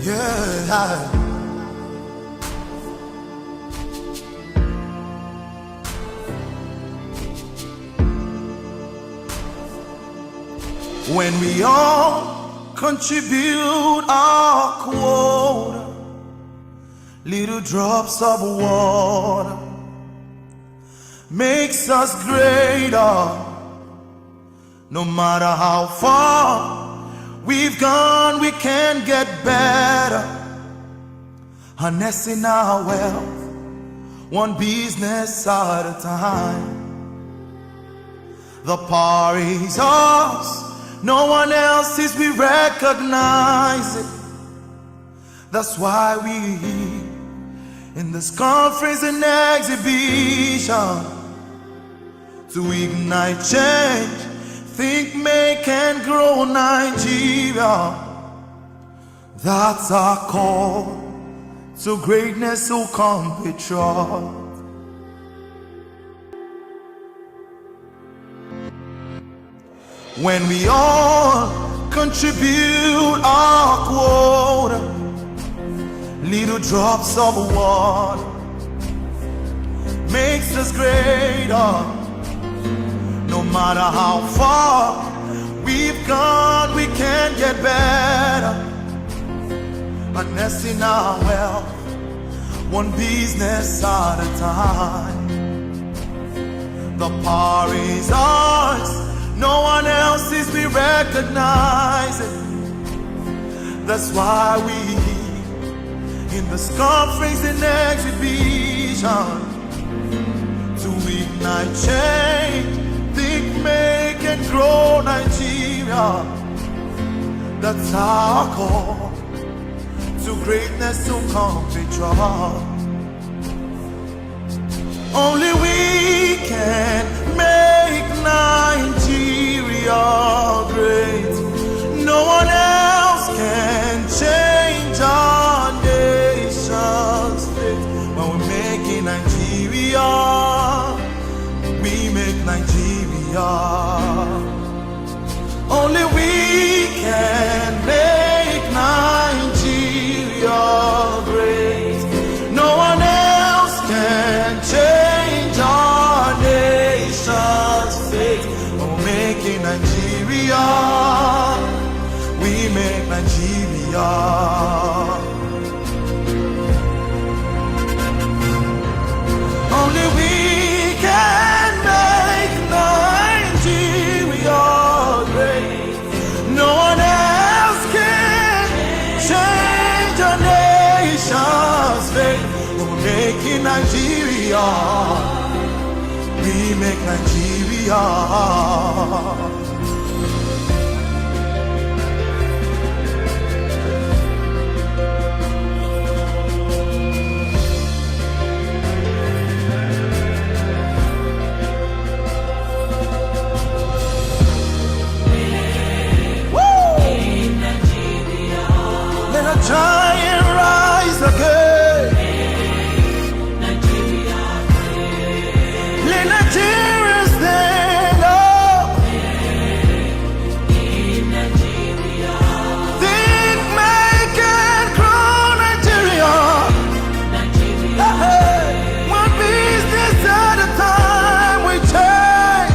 Yeah. When we all contribute our quota, little drops of water makes us greater. No matter how far we've gone, we can get better. Harnessing our wealth, one business at a time. The power is ours, no one else's, we recognize it. That's why we in this conference and exhibition to ignite change, think, make and grow Nigeria. That's our call to greatness, so come patriot. When we all contribute our quota, little drops of water makes us greater. No matter how far we've gone, we can get better. Harnessing our wealth, one business at a time. The power is ours, no one else's, we recognize it. That's why we in this conference and exhibition to ignite change, think, make and grow Nigeria. That's our call to greatness, to come patriot. Only we can make Nigeria great. No one else can change our nation's fate. When we're making Nigeria, we make Nigeria. Only we can make Nigeria great. No one else can change our nation's fate. When we're making Nigeria, we make Nigeria. Only we can make Nigeria great. No one else can change our nation's fate. When we're making Nigeria, we make Nigeria. Let a giant rise again. Nigeria, Let Nigeria stand up. in Nigeria, Think, make and grow Nigeria. Nigeria, Hey, one business at a time, we change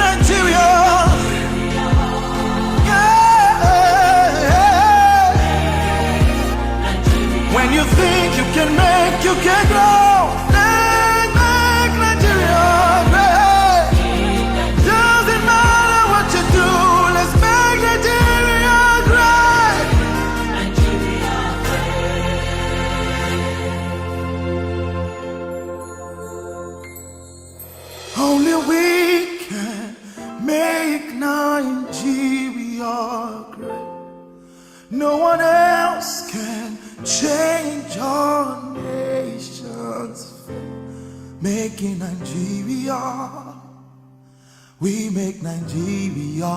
Nigeria. When you think you can make, you can grow. Make Nigeria great. Doesn't matter what you do, let's make Nigeria great. Nigeria, Only we can make Nigeria great. No one else can change our nation's fate. Making Nigeria, we make Nigeria.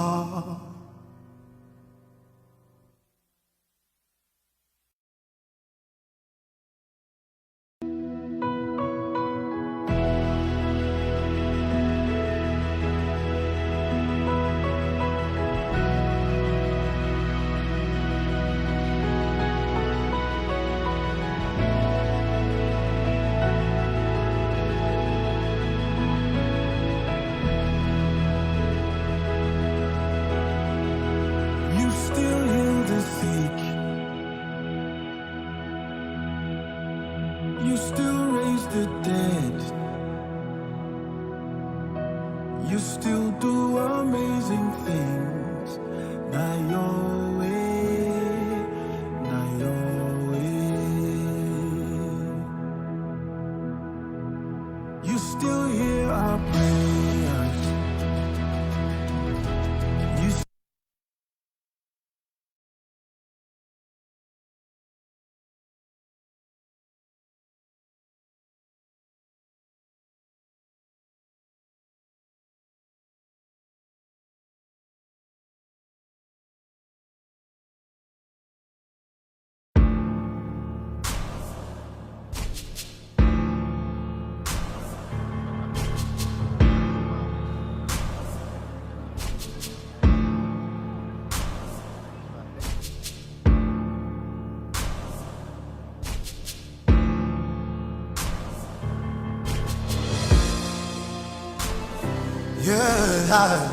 Yeah.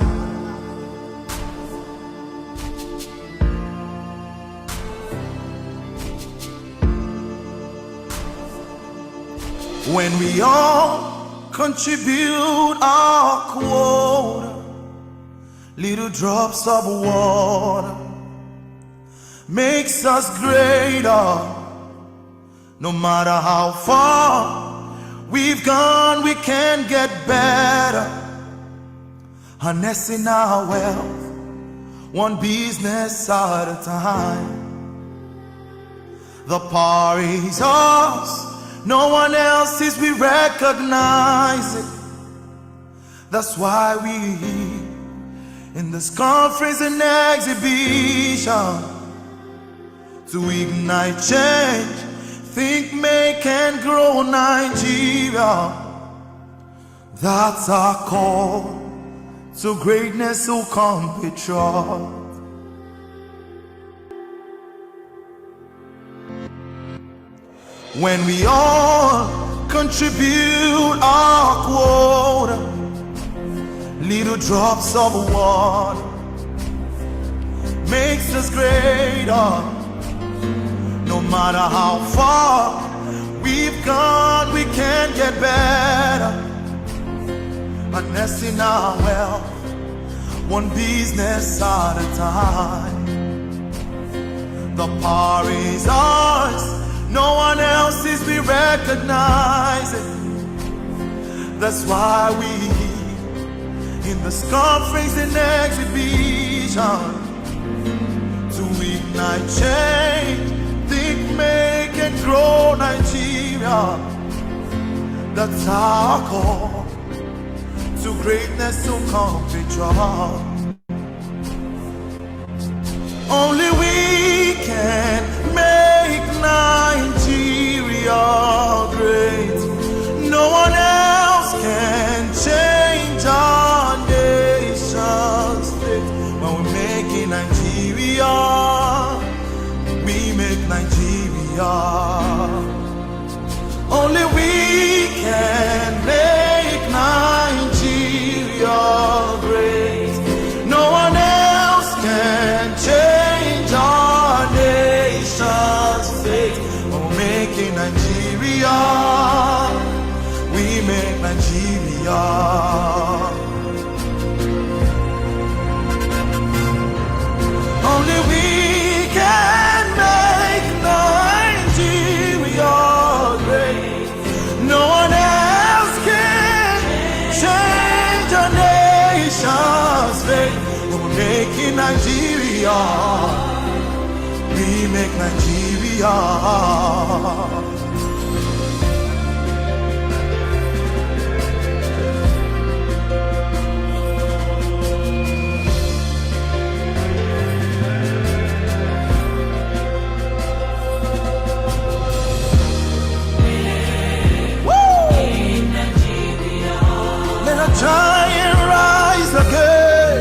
When we all contribute our quota, little drops of water makes us greater. No matter how far we've gone, we can get better. Harnessing our wealth, one business at a time. The power is ours, no one else's, we recognize it. That's why we in this conference and exhibition to ignite change, think, make and grow Nigeria. That's our call to greatness, so come patriot. When we all contribute our quota, little drops of water makes us greater. No matter how far we've gone, we can get better. Harnessing our wealth, one business at a time. The power is ours, no one else's, we recognize it. That's why we in this conference and exhibition to ignite change, think, make and grow Nigeria. That's our call to greatness, so come patriot. Only we can make Nigeria great. No one else can change our nation's fate. When we're making Nigeria, we make Nigeria. Only we can make Nigeria great. No one else can change our nation's fate. When we're making Nigeria, we make Nigeria. Only we can make Nigeria great. No one else can change our nation's fate. When we're making Nigeria, we make Nigeria. Try and rise again.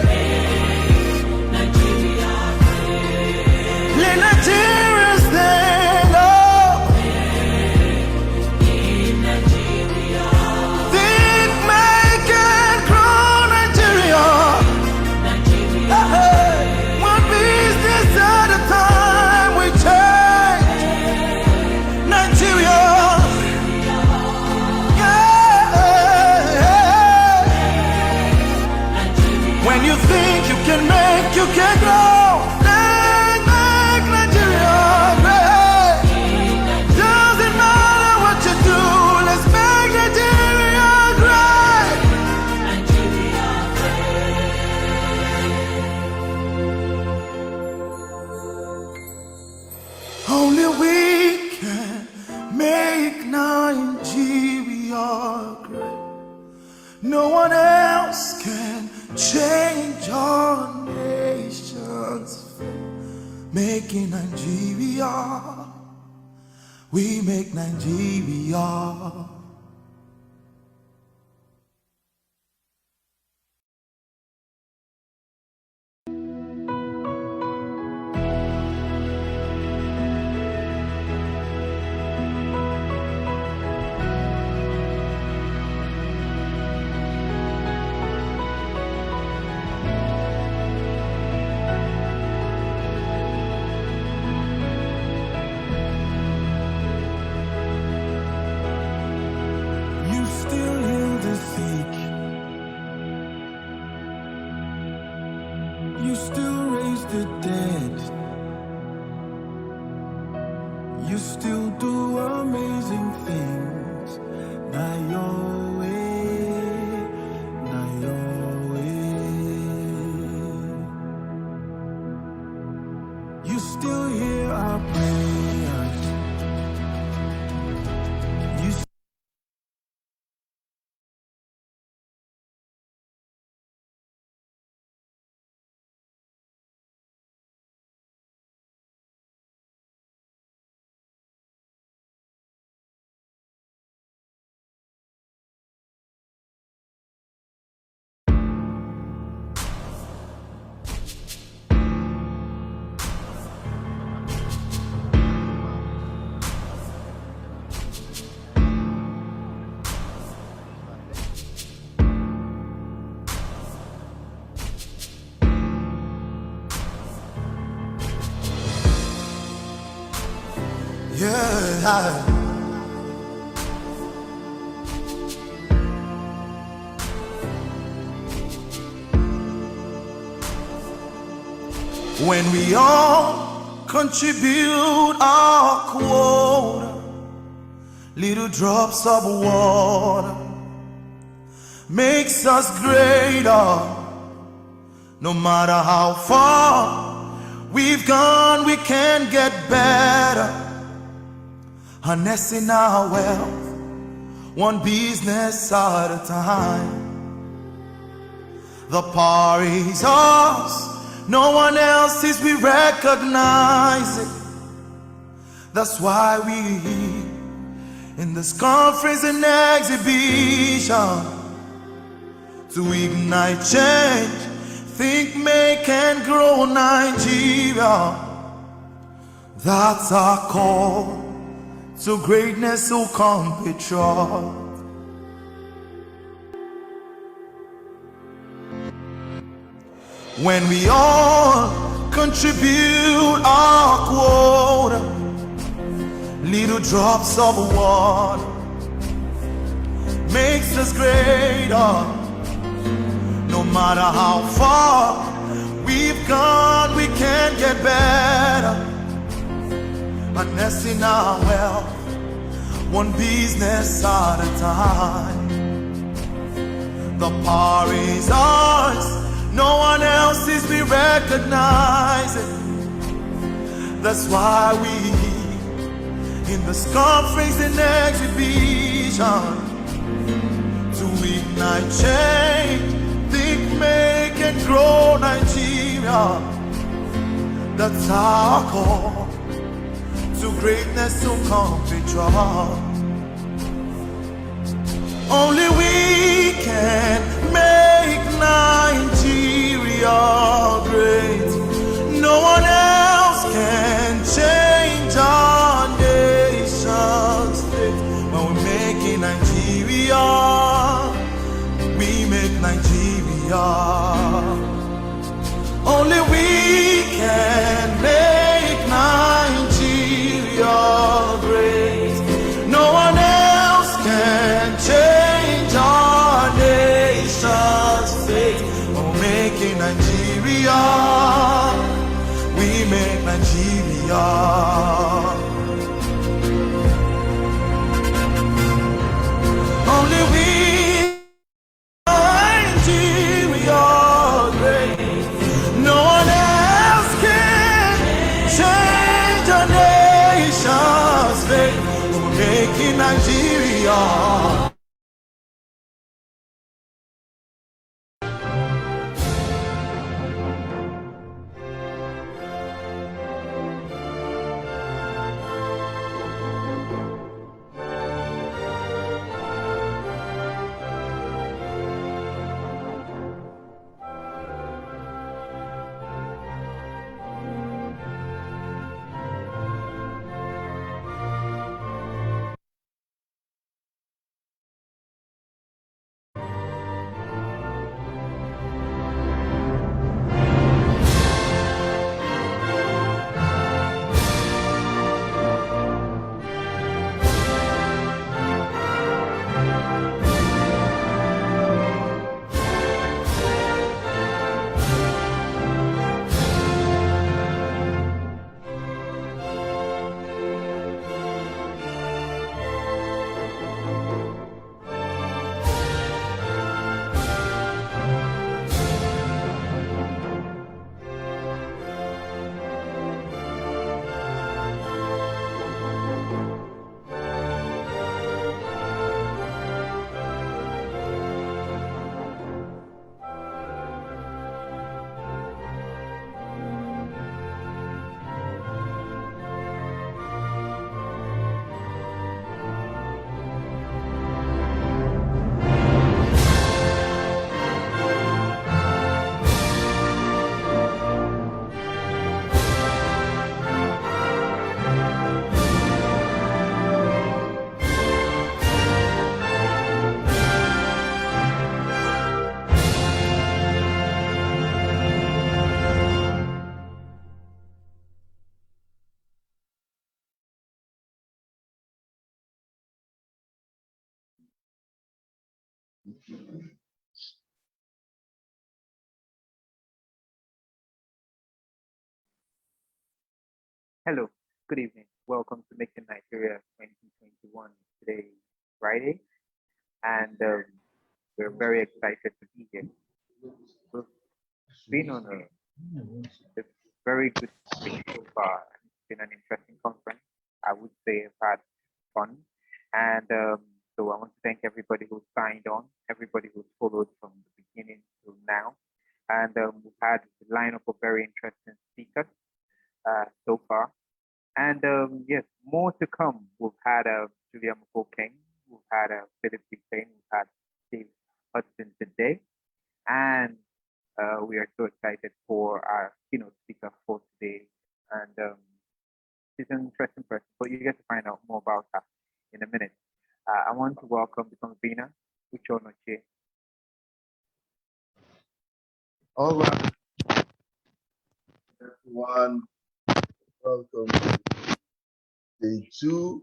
Let Nigeria stand up. Think, make and grow Nigeria. Hey, one business at a time, we change Nigeria. When you think you can make, you can grow. Make Nigeria great. Doesn't matter what you do, let's make Nigeria great. Only we can make Nigeria great. No one else can change our nation's fate. Making Nigeria, we make Nigeria. You still do amazing things. Not your way, not your way. You still hear our prayers. You yeah. When we all contribute our quota, little drops of water makes us greater. No matter how far we've gone, we can get better. Harnessing our wealth, one business at a time. The power is ours, no one else's, we recognize it. That's why we in this conference and exhibition to ignite change, think, make and grow Nigeria. That's our call to greatness, so come patriot. When we all contribute our quota, little drops of water makes us greater. No matter how far we've gone, we can get better. Harnessing our wealth, one business at a time. The power is ours, no one else's, we recognize it. That's why we in this conference and exhibition to ignite change, think, make and grow Nigeria. That's our call to greatness, to come patriot. Only we can make Nigeria great. No one else can change our nation's fate. When we're making Nigeria, we make Nigeria. Only we can make Nigeria great. No one else can change our nation's fate. We're making Nigeria, we make Nigeria. Only we Nigeria great. No one else can change our nation's fate. We're making Nigeria. Hello, good evening. Welcome to Making Nigeria 2021. Today, Friday, and we're very excited to be here. We've been on a very good trip so far. It's been an interesting conference. I would say I've had fun, and so I want to thank everybody who signed on, everybody who's followed from the beginning to now, and we've had a lineup of very interesting speakers so far. And yes, more to come. We've had Julia McCall King, we've had Philip Dixon, we've had Steve Hudson today, and we are so excited for our keynote speaker for today. And she's an interesting person, but you get to find out more about her in a minute. I want to welcome the convener, Uchonoche. All right, everyone, welcome to day two,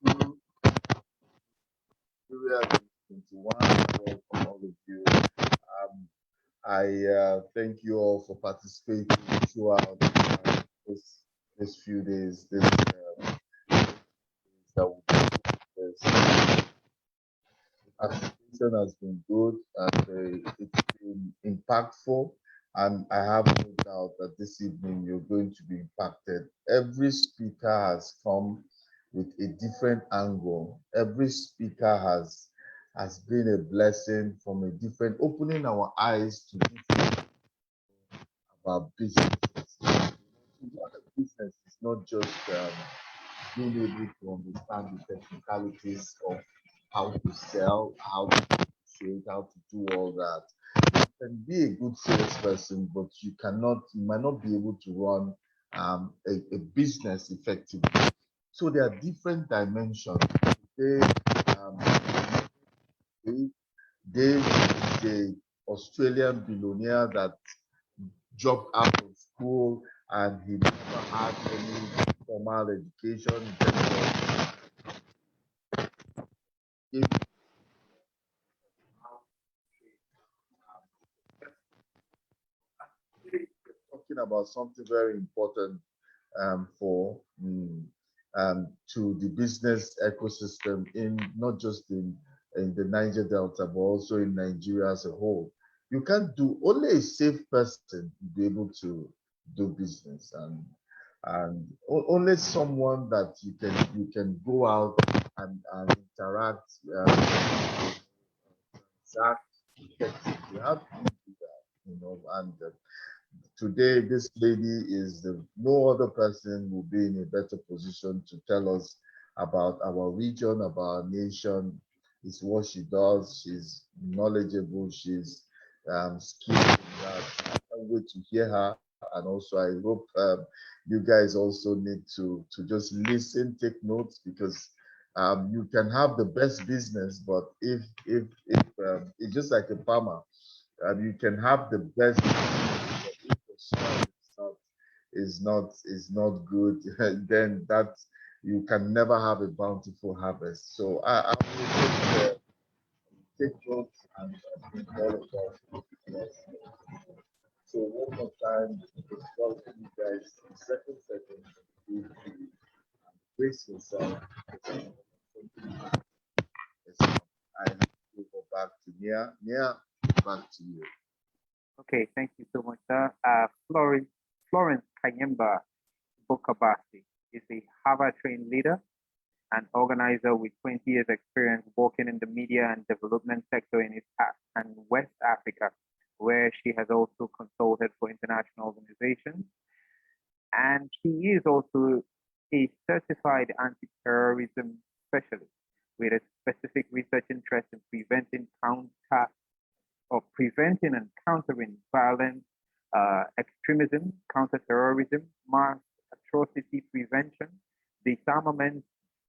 two, Nigeria 2021. Welcome all of you. I thank you all for participating throughout this few days. That will be this. Participation has been good and it's been impactful. And I have no doubt that this evening you're going to be impacted. Every speaker has come with a different angle. Every speaker has been a blessing from a different, opening our eyes to different about businesses. What a business is not just being able to understand the technicalities of how to sell, how to negotiate, how to do all that. You can be a good salesperson, but you might not be able to run a business effectively. So there are different dimensions. Today, Dave is a Australian billionaire that dropped out of school and he never had any formal education in terms of talking about something very important for to the business ecosystem in not just in the Niger Delta, but also in Nigeria as a whole. You can't do only a safe person to be able to do business, and only someone that you can go out and interact, transact effectively. You have to do that, and today this lady is no other person will be in a better position to tell us about our region, about our nation. It's what she does. She's knowledgeable. She's skilled in that. I can't wait to hear her. And also, I hope you guys also need to just listen, take notes, because you can have the best business, but if it's just like a farmer, you can have the best, but if the soil is not good, then that you can never have a bountiful harvest. So I will take notes and think all about it. So one more time, welcome you guys to the second segment. You brace yourself. I have to go back to Nia. Nia, back to you. Okay, thank you so much, sir. Florence Kayemba Bokabasi is a Harvard-trained leader and organizer with 20 years experience working in the media and development sector in East and West Africa, where she has also consulted for international organizations. And she is also a certified anti-terrorism specialist with a specific research interest in preventing and countering violence, extremism, counterterrorism, mass atrocity prevention, disarmament,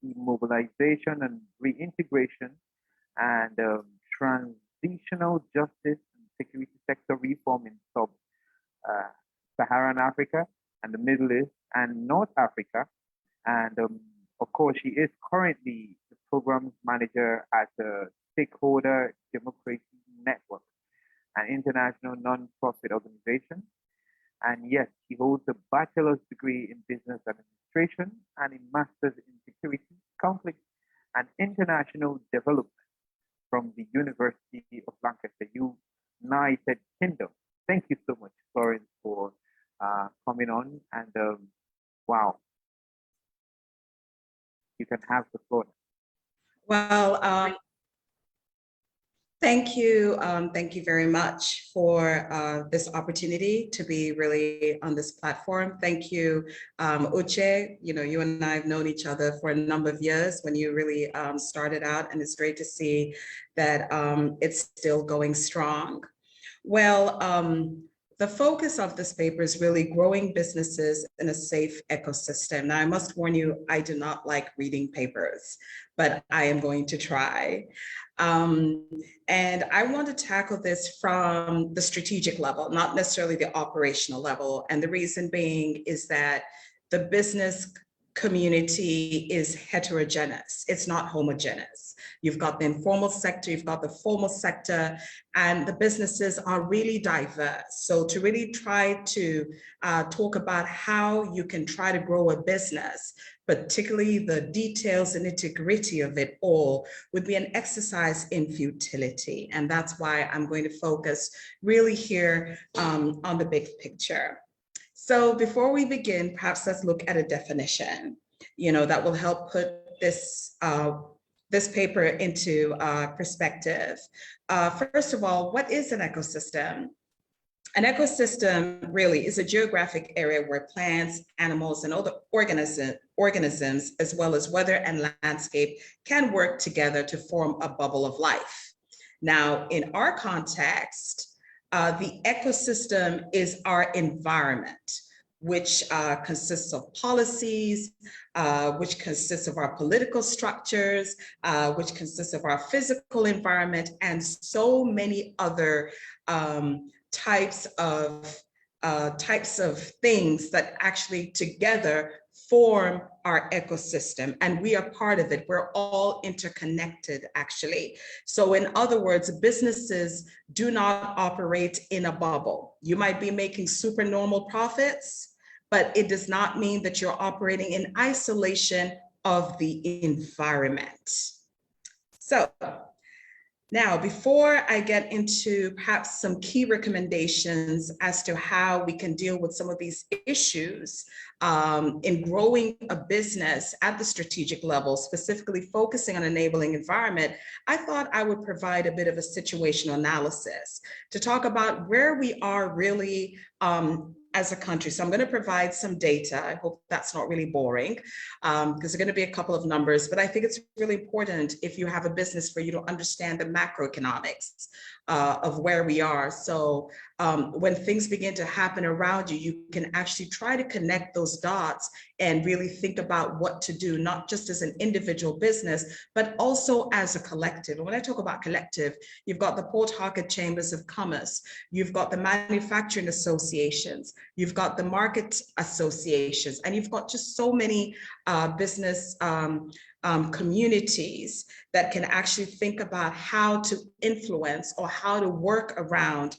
immobilization and reintegration, and transitional justice and security sector reform in sub-Saharan Africa and the Middle East and North Africa. And of course, she is currently the programs manager at the Stakeholder Democracy Network, an international non-profit organization. And yes, he holds a bachelor's degree in business administration and a master's in security, conflict, and international development from the University of Lancaster, United Kingdom. Thank you so much, Florence, for coming on. And wow, you can have the floor. Well, thank you. Thank you very much for this opportunity to be really on this platform. Thank you, Uche. You know, you and I have known each other for a number of years when you really started out, and it's great to see that it's still going strong. Well, the focus of this paper is really growing businesses in a safe ecosystem. Now, I must warn you, I do not like reading papers, but I am going to try. And I want to tackle this from the strategic level, not necessarily the operational level. And the reason being is that the business community is heterogeneous. It's not homogeneous. You've got the informal sector, you've got the formal sector, and the businesses are really diverse. So to really try to talk about how you can try to grow a business, particularly the details and nitty-gritty of it all, would be an exercise in futility. And that's why I'm going to focus really here on the big picture. So before we begin, perhaps let's look at a definition, that will help put this paper into perspective. First of all, what is an ecosystem? An ecosystem really is a geographic area where plants, animals, and other organisms, as well as weather and landscape, can work together to form a bubble of life. Now, in our context, the ecosystem is our environment, which consists of policies, which consists of our political structures, which consists of our physical environment, and so many other types of things that actually together form our ecosystem, and we are part of it. We're all interconnected, actually. So in other words, businesses do not operate in a bubble. You might be making supernormal profits, but it does not mean that you're operating in isolation of the environment. So now, before I get into perhaps some key recommendations as to how we can deal with some of these issues in growing a business at the strategic level, specifically focusing on enabling environment, I thought I would provide a bit of a situational analysis to talk about where we are really as a country. So I'm going to provide some data. I hope that's not really boring because there are going to be a couple of numbers, but I think it's really important if you have a business for you to understand the macroeconomics of where we are. So when things begin to happen around you, you can actually try to connect those dots and really think about what to do, not just as an individual business, but also as a collective. And when I talk about collective, you've got the Port Harcourt Chambers of Commerce, you've got the manufacturing associations, you've got the market associations, and you've got just so many business communities that can actually think about how to influence or how to work around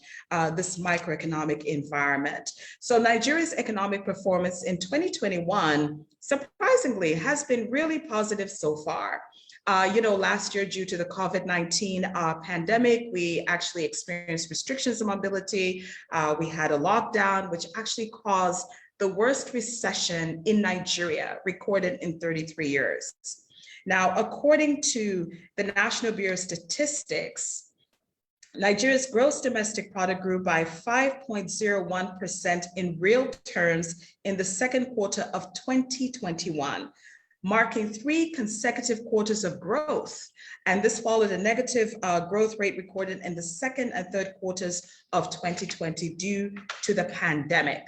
this microeconomic environment. So Nigeria's economic performance in 2021, surprisingly, has been really positive so far. Last year, due to the COVID-19 pandemic, we actually experienced restrictions of mobility. We had a lockdown, which actually caused the worst recession in Nigeria recorded in 33 years. Now, according to the National Bureau of Statistics, Nigeria's gross domestic product grew by 5.01% in real terms in the second quarter of 2021, marking 3 consecutive quarters of growth. And this followed a negative growth rate recorded in the second and third quarters of 2020 due to the pandemic.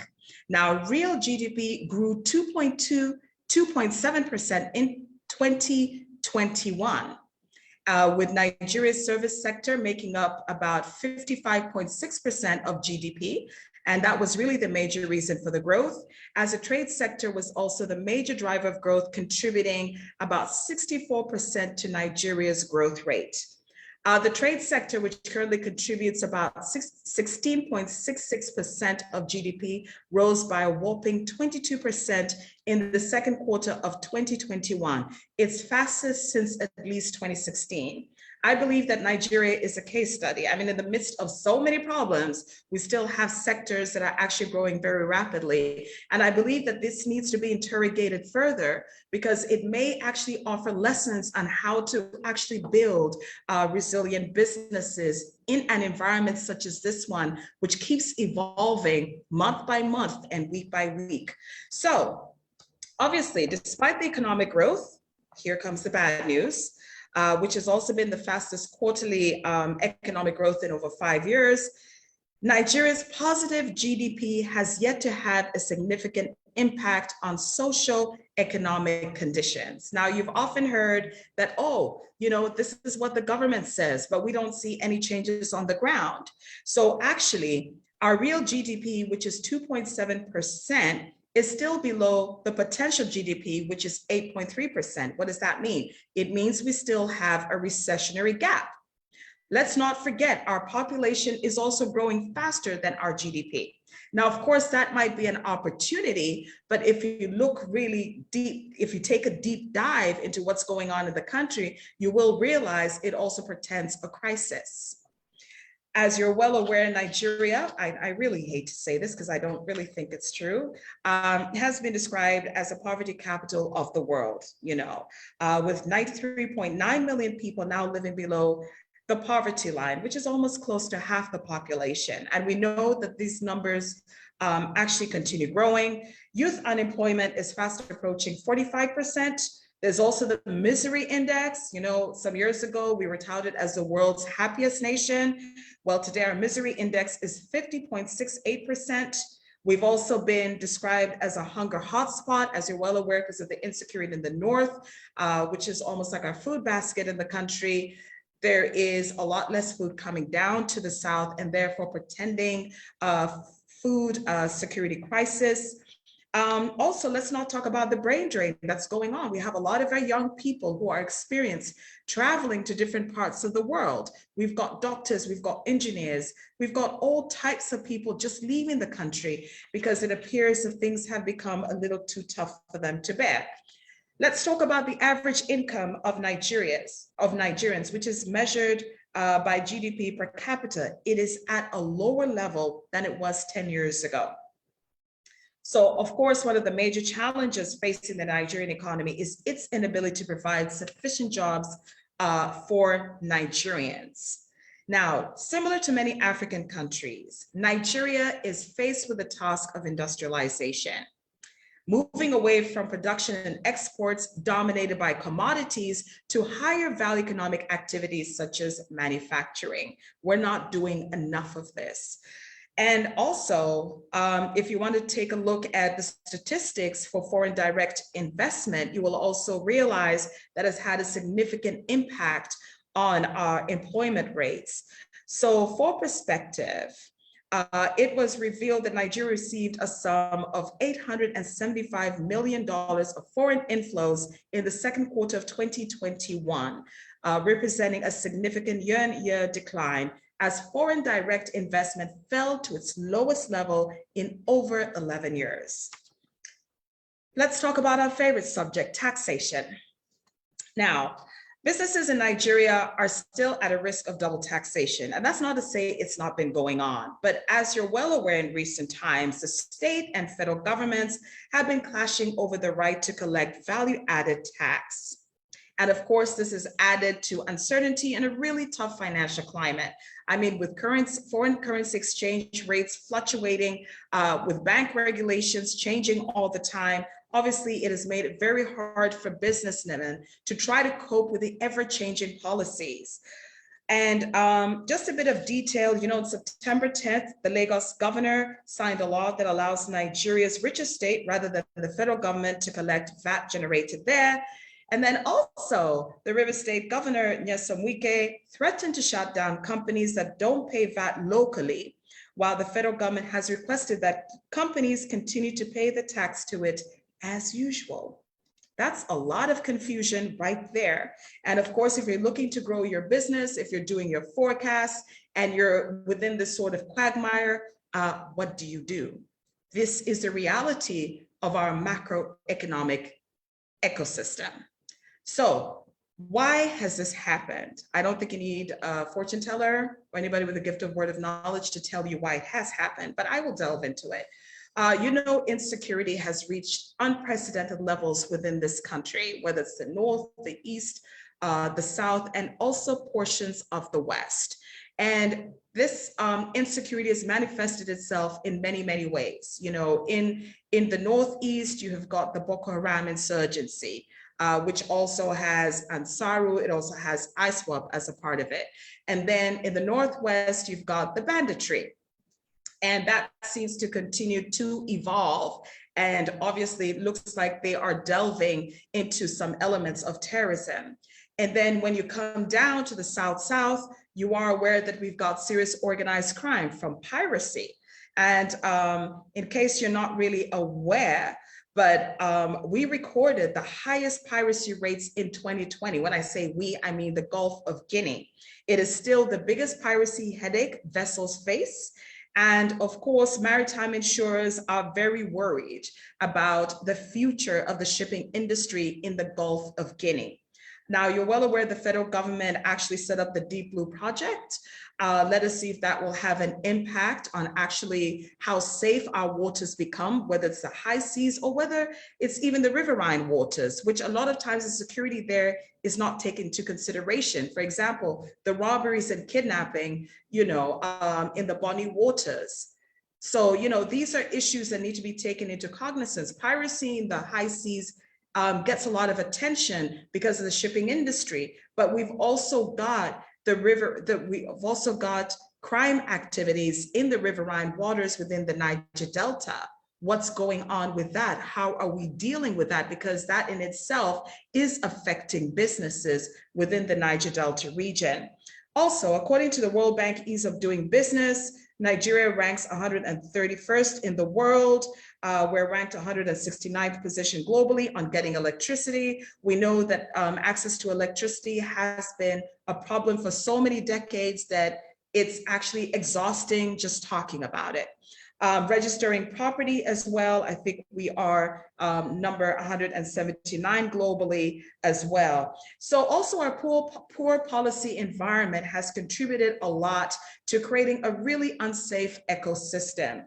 Now, real GDP grew 2.7% in 2021, with Nigeria's service sector making up about 55.6% of GDP. And that was really the major reason for the growth, as the trade sector was also the major driver of growth, contributing about 64% to Nigeria's growth rate. The trade sector, which currently contributes about 16.66% of GDP, rose by a whopping 22% in the second quarter of 2021, its fastest since at least 2016. I believe that Nigeria is a case study. I mean, in the midst of so many problems, we still have sectors that are actually growing very rapidly. And I believe that this needs to be interrogated further because it may actually offer lessons on how to actually build resilient businesses in an environment such as this one, which keeps evolving month by month and week by week. So obviously, despite the economic growth, here comes the bad news. Which has also been the fastest quarterly economic growth in over 5 years. Nigeria's positive GDP has yet to have a significant impact on social economic conditions. Now, you've often heard that, oh, you know, this is what the government says, but we don't see any changes on the ground. So actually, our real GDP, which is 2.7%, is still below the potential GDP, which is 8.3%. What does that mean? It means we still have a recessionary gap. Let's not forget our population is also growing faster than our GDP. Now, of course, that might be an opportunity, but if you look really deep, if you take a deep dive into what's going on in the country, you will realize it also portends a crisis. As you're well aware, Nigeria, I really hate to say this because I don't really think it's true, has been described as a poverty capital of the world, you know, with 93.9 million people now living below the poverty line, which is almost close to half the population. And we know that these numbers actually continue growing. Youth unemployment is fast approaching 45%. There's also the misery index. You know, some years ago, we were touted as the world's happiest nation. Well, today our misery index is 50.68%. We've also been described as a hunger hotspot, as you're well aware, because of the insecurity in the north, which is almost like our food basket in the country. There is a lot less food coming down to the south and therefore portending food security crisis. Also, let's not talk about the brain drain that's going on. We have a lot of our young people who are experienced traveling to different parts of the world. We've got doctors, we've got engineers, we've got all types of people just leaving the country because it appears that things have become a little too tough for them to bear. Let's talk about the average income of Nigerians, which is measured by GDP per capita. It is at a lower level than it was 10 years ago. So, of course, one of the major challenges facing the Nigerian economy is its inability to provide sufficient jobs for Nigerians. Now, similar to many African countries, Nigeria is faced with the task of industrialization, moving away from production and exports dominated by commodities to higher value economic activities such as manufacturing. We're not doing enough of this. And also, if you want to take a look at the statistics for foreign direct investment, you will also realize that has had a significant impact on our employment rates. So for perspective, it was revealed that Nigeria received a sum of $875 million of foreign inflows in the second quarter of 2021, representing a significant year-on-year decline as foreign direct investment fell to its lowest level in over 11 years. Let's talk about our favorite subject, taxation. Now, businesses in Nigeria are still at a risk of double taxation, and that's not to say it's not been going on, but as you're well aware in recent times, the state and federal governments have been clashing over the right to collect value-added tax. And of course, this is added to uncertainty and a really tough financial climate. I mean, with foreign currency exchange rates fluctuating, with bank regulations changing all the time, obviously it has made it very hard for businessmen to try to cope with the ever-changing policies. And just a bit of detail, you know, on September 10th, the Lagos governor signed a law that allows Nigeria's richest state, rather than the federal government, to collect VAT generated there. And then also, the Rivers State Governor, Nyesom Wike, threatened to shut down companies that don't pay VAT locally, while the federal government has requested that companies continue to pay the tax to it as usual. That's a lot of confusion right there. And of course, if you're looking to grow your business, if you're doing your forecast and you're within this sort of quagmire, what do you do? This is the reality of our macroeconomic ecosystem. So why has this happened? I don't think you need a fortune teller or anybody with a gift of word of knowledge to tell you why it has happened, but I will delve into it. Insecurity has reached unprecedented levels within this country, whether it's the North, the East, the South, and also portions of the West. And this insecurity has manifested itself in many, many ways. In the Northeast, you have got the Boko Haram insurgency, which also has Ansaru, it also has ISWAP as a part of it. And then in the Northwest, you've got the banditry. And that seems to continue to evolve. And obviously, it looks like they are delving into some elements of terrorism. And then when you come down to the South, you are aware that we've got serious organized crime from piracy. And in case you're not really aware, but we recorded the highest piracy rates in 2020. When I say we, I mean the Gulf of Guinea. It is still the biggest piracy headache vessels face. And of course, maritime insurers are very worried about the future of the shipping industry in the Gulf of Guinea. Now, you're well aware the federal government actually set up the Deep Blue Project. Let us see if that will have an impact on actually how safe our waters become, whether it's the high seas or whether it's even the riverine waters, which a lot of times the security there is not taken into consideration. For example, the robberies and kidnapping, in the Bonny waters. So, these are issues that need to be taken into cognizance. Piracy in the high seas gets a lot of attention because of the shipping industry, but we've also got we've also got crime activities in the riverine waters within the Niger Delta. What's going on with that? How are we dealing with that? Because that in itself is affecting businesses within the Niger Delta region. Also, according to the World Bank Ease of Doing Business, Nigeria ranks 131st in the world. We're ranked 169th position globally on getting electricity. We know that access to electricity has been a problem for so many decades that it's actually exhausting just talking about it. Registering property as well, I think we are number 179 globally as well. So also our poor policy environment has contributed a lot to creating a really unsafe ecosystem.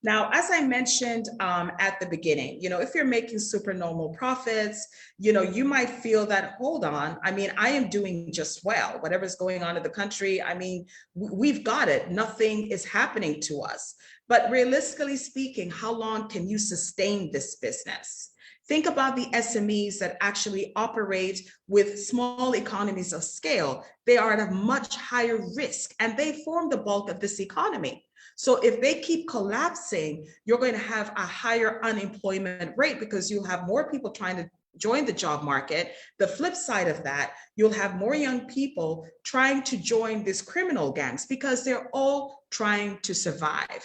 Now, as I mentioned at the beginning, if you're making supernormal profits, you might feel that, hold on, I am doing just well. Whatever's going on in the country, we've got it. Nothing is happening to us. But realistically speaking, how long can you sustain this business? Think about the SMEs that actually operate with small economies of scale. They are at a much higher risk, and they form the bulk of this economy. So if they keep collapsing, you're going to have a higher unemployment rate because you'll have more people trying to join the job market. The flip side of that, you'll have more young people trying to join these criminal gangs because they're all trying to survive.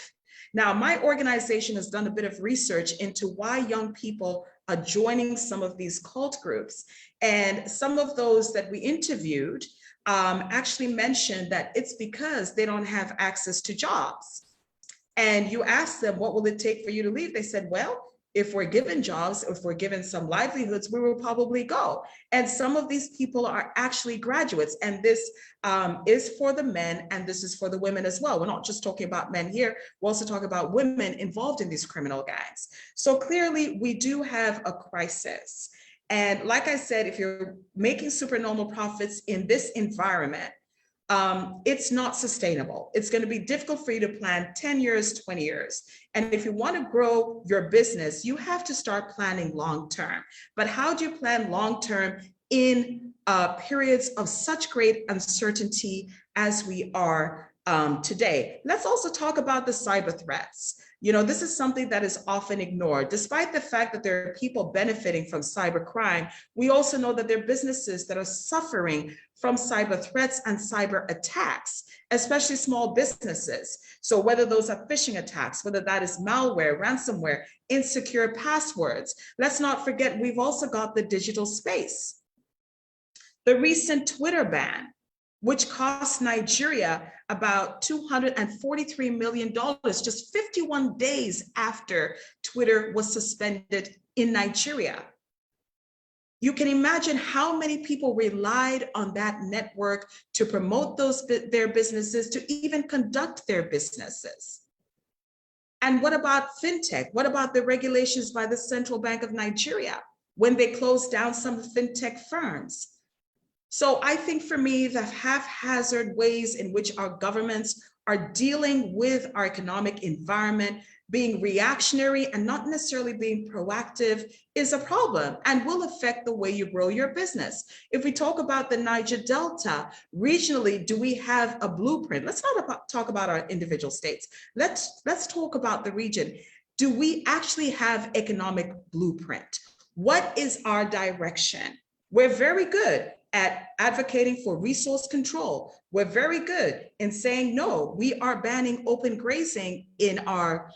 Now, my organization has done a bit of research into why young people are joining some of these cult groups. And some of those that we interviewed actually mentioned that it's because they don't have access to jobs. And you ask them, what will it take for you to leave? They said, well, if we're given jobs, if we're given some livelihoods, we will probably go. And some of these people are actually graduates. And this is for the men, and this is for the women as well. We're not just talking about men here. We're also talking about women involved in these criminal gangs. So clearly, we do have a crisis. And like I said, if you're making supernormal profits in this environment, it's not sustainable. It's going to be difficult for you to plan 10 years, 20 years. And if you want to grow your business, you have to start planning long-term. But how do you plan long-term in periods of such great uncertainty as we are today. Let's also talk about the cyber threats. You know, this is something that is often ignored. Despite the fact that there are people benefiting from cyber crime, we also know that there are businesses that are suffering from cyber threats and cyber attacks, especially small businesses. So whether those are phishing attacks, whether that is malware, ransomware, insecure passwords, let's not forget we've also got the digital space. The recent Twitter ban, which cost Nigeria about $243 million just 51 days after Twitter was suspended in Nigeria. You can imagine how many people relied on that network to promote their businesses, to even conduct their businesses. And what about fintech? What about the regulations by the Central Bank of Nigeria when they closed down some fintech firms? So I think for me, the haphazard ways in which our governments are dealing with our economic environment, being reactionary and not necessarily being proactive, is a problem and will affect the way you grow your business. If we talk about the Niger Delta, regionally, do we have a blueprint? Let's not talk about our individual states. Let's talk about the region. Do we actually have economic blueprint? What is our direction? We're very good at advocating for resource control. We're very good in saying, no, we are banning open grazing in our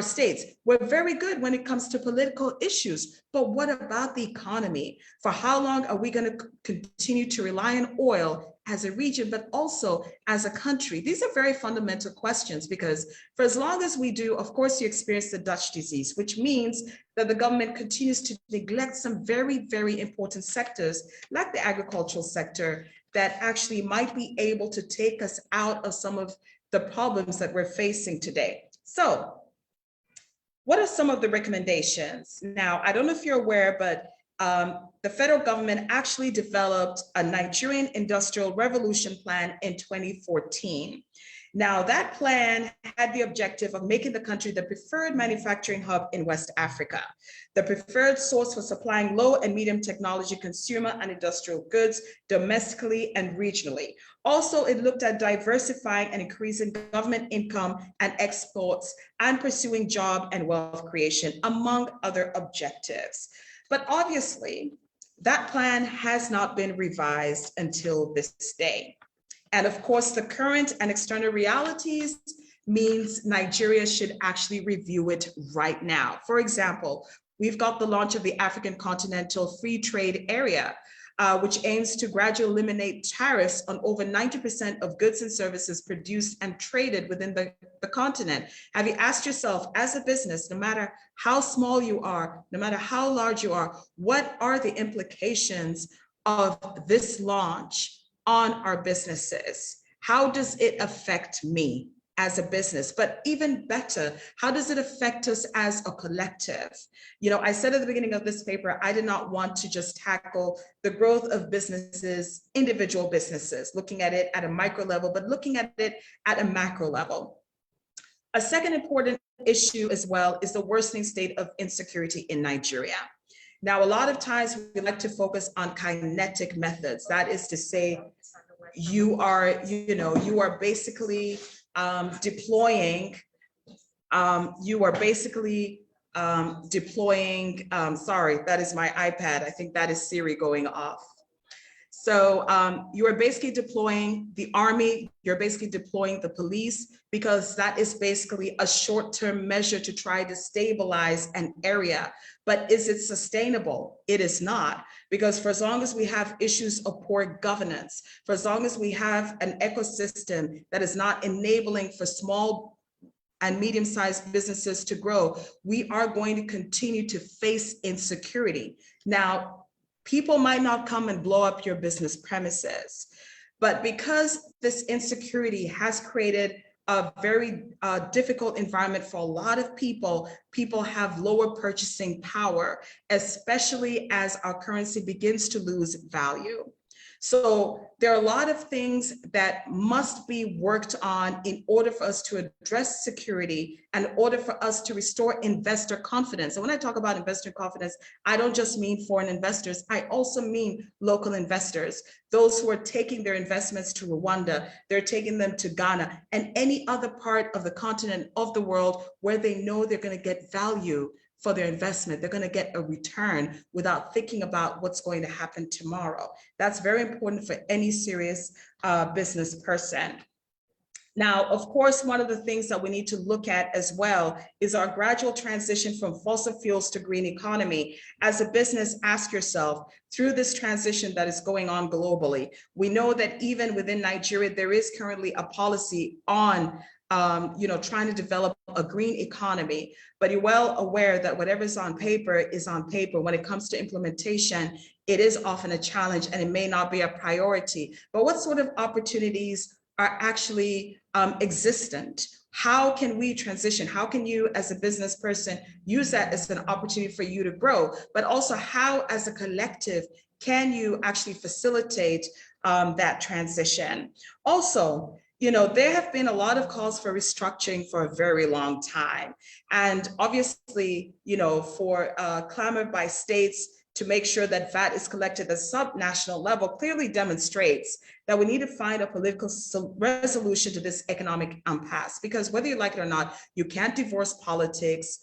states. We're very good when it comes to political issues, but what about the economy? For how long are we going to continue to rely on oil as a region, but also as a country? These are very fundamental questions, because for as long as we do, of course, you experience the Dutch disease, which means that the government continues to neglect some very, very important sectors, like the agricultural sector, that actually might be able to take us out of some of the problems that we're facing today. So what are some of the recommendations? Now, I don't know if you're aware, but the federal government actually developed a Nigerian Industrial Revolution Plan in 2014. Now, that plan had the objective of making the country the preferred manufacturing hub in West Africa, the preferred source for supplying low and medium technology consumer and industrial goods domestically and regionally. Also, it looked at diversifying and increasing government income and exports and pursuing job and wealth creation, among other objectives. But obviously, that plan has not been revised until this day. And of course, the current and external realities means Nigeria should actually review it right now. For example, we've got the launch of the African Continental Free Trade Area, which aims to gradually eliminate tariffs on over 90% of goods and services produced and traded within the continent. Have you asked yourself, as a business, no matter how small you are, no matter how large you are, what are the implications of this launch on our businesses? How does it affect me as a business? But even better, how does it affect us as a collective? You know, I said at the beginning of this paper, I did not want to just tackle the growth of businesses, individual businesses, looking at it at a micro level, but looking at it at a macro level. A second important issue as well is the worsening state of insecurity in Nigeria. Now, a lot of times we like to focus on kinetic methods. That is to say, you are basically deploying, sorry, that is my iPad. I think that is Siri going off. So you are basically deploying the army, you're basically deploying the police, because that is basically a short-term measure to try to stabilize an area. But is it sustainable? It is not, because for as long as we have issues of poor governance, for as long as we have an ecosystem that is not enabling for small and medium-sized businesses to grow, we are going to continue to face insecurity. Now, people might not come and blow up your business premises, but because this insecurity has created a very difficult environment for a lot of people, people have lower purchasing power, especially as our currency begins to lose value. So there are a lot of things that must be worked on in order for us to address security and in order for us to restore investor confidence. And when I talk about investor confidence, I don't just mean foreign investors, I also mean local investors, those who are taking their investments to Rwanda, they're taking them to Ghana and any other part of the continent of the world where they know they're going to get value for their investment. They're going to get a return without thinking about what's going to happen tomorrow. That's very important for any serious business person. Now, of course, one of the things that we need to look at as well is our gradual transition from fossil fuels to green economy. As a business, ask yourself, through this transition that is going on globally, we know that even within Nigeria, there is currently a policy on trying to develop a green economy, but you're well aware that whatever is on paper is on paper. When it comes to implementation, it is often a challenge and it may not be a priority. But what sort of opportunities are actually existent? How can we transition? How can you as a business person use that as an opportunity for you to grow? But also how as a collective can you actually facilitate that transition? Also, there have been a lot of calls for restructuring for a very long time. And obviously, for clamor by states to make sure that VAT is collected at the subnational level clearly demonstrates that we need to find a political resolution to this economic impasse, because whether you like it or not, you can't divorce politics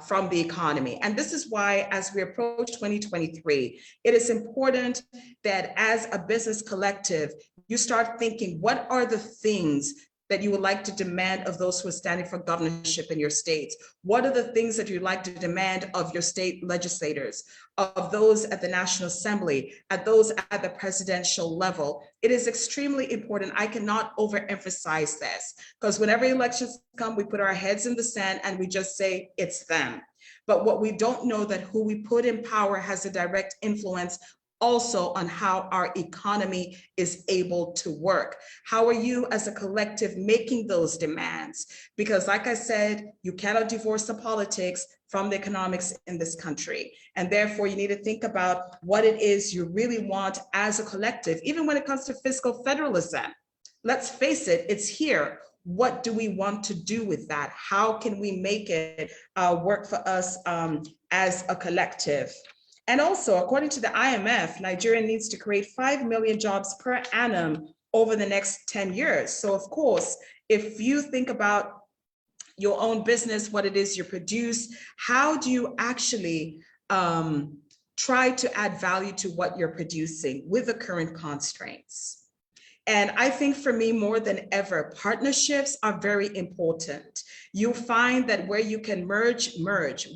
from the economy. And this is why, as we approach 2023, it is important that as a business collective, you start thinking, what are the things that you would like to demand of those who are standing for governorship in your states? What are the things that you'd like to demand of your state legislators, of those at the National Assembly, at those at the presidential level? It is extremely important. I cannot overemphasize this, because whenever elections come, we put our heads in the sand and we just say it's them. But what we don't know that who we put in power has a direct influence also on how our economy is able to work. How are you as a collective making those demands? Because like I said, you cannot divorce the politics from the economics in this country. And therefore you need to think about what it is you really want as a collective, even when it comes to fiscal federalism. Let's face it, it's here. What do we want to do with that? How can we make it work for us as a collective? And also, according to the IMF, Nigeria needs to create 5 million jobs per annum over the next 10 years. So of course, if you think about your own business, what it is you produce, how do you actually try to add value to what you're producing with the current constraints? And I think for me, more than ever, partnerships are very important. You'll find that where you can merge,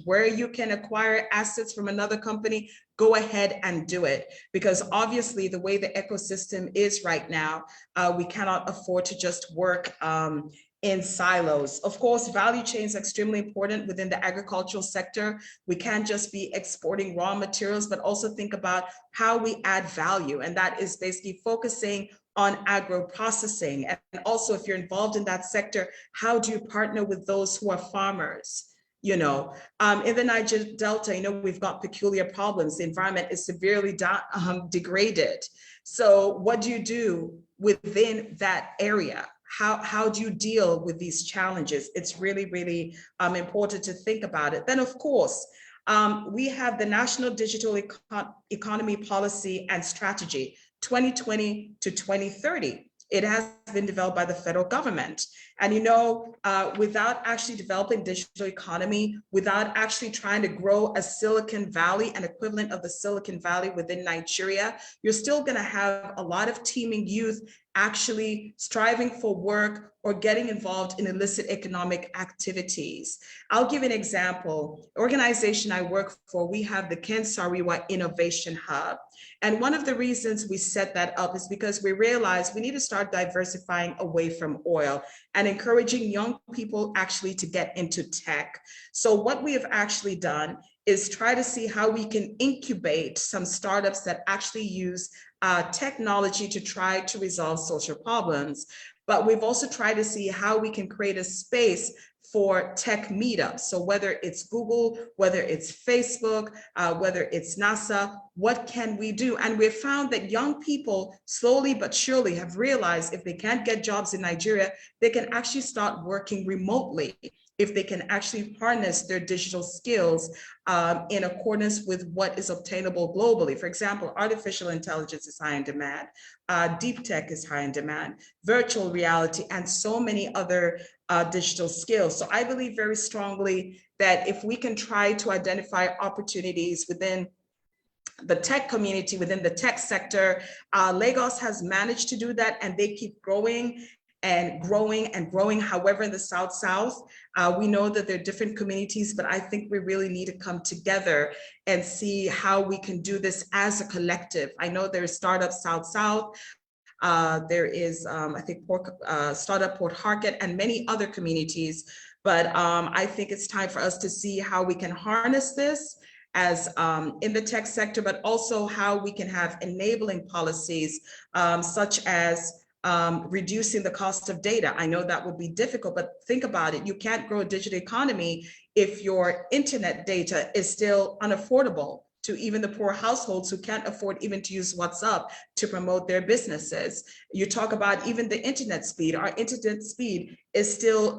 where you can acquire assets from another company, go ahead and do it. Because obviously the way the ecosystem is right now, we cannot afford to just work in silos. Of course, value chains are extremely important within the agricultural sector. We can't just be exporting raw materials, but also think about how we add value. And that is basically focusing on agro-processing. And also, if you're involved in that sector, how do you partner with those who are farmers? In the Niger Delta, we've got peculiar problems. The environment is severely degraded. So what do you do within that area? How do you deal with these challenges? It's really, really important to think about it. Then, of course, we have the National Digital Economy Policy and Strategy, 2020 to 2030. It has been developed by the federal government. And without actually developing digital economy, without actually trying to grow a Silicon Valley, an equivalent of the Silicon Valley within Nigeria, you're still gonna have a lot of teeming youth actually striving for work or getting involved in illicit economic activities. I'll give an example. Organization I work for, we have the Ken Sariwa Innovation Hub. And one of the reasons we set that up is because we realized we need to start diversifying away from oil and encouraging young people actually to get into tech. So what we have actually done is try to see how we can incubate some startups that actually use technology to try to resolve social problems. But we've also tried to see how we can create a space for tech meetups. So whether it's Google, whether it's Facebook, whether it's NASA, what can we do? And we've found that young people slowly but surely have realized if they can't get jobs in Nigeria, they can actually start working remotely if they can actually harness their digital skills in accordance with what is obtainable globally. For example, artificial intelligence is high in demand, deep tech is high in demand, virtual reality, and so many other digital skills. So I believe very strongly that if we can try to identify opportunities within the tech community, within the tech sector, Lagos has managed to do that, and they keep growing and growing and growing. However, in the South, we know that there are different communities, but I think we really need to come together and see how we can do this as a collective. I know there's Startup South. There is, I think, Startup Port Harcourt and many other communities. But I think it's time for us to see how we can harness this as in the tech sector, but also how we can have enabling policies such as reducing the cost of data. I know that would be difficult, but think about it. You can't grow a digital economy if your internet data is still unaffordable to even the poor households who can't afford even to use WhatsApp to promote their businesses. You talk about even the internet speed. Our internet speed is still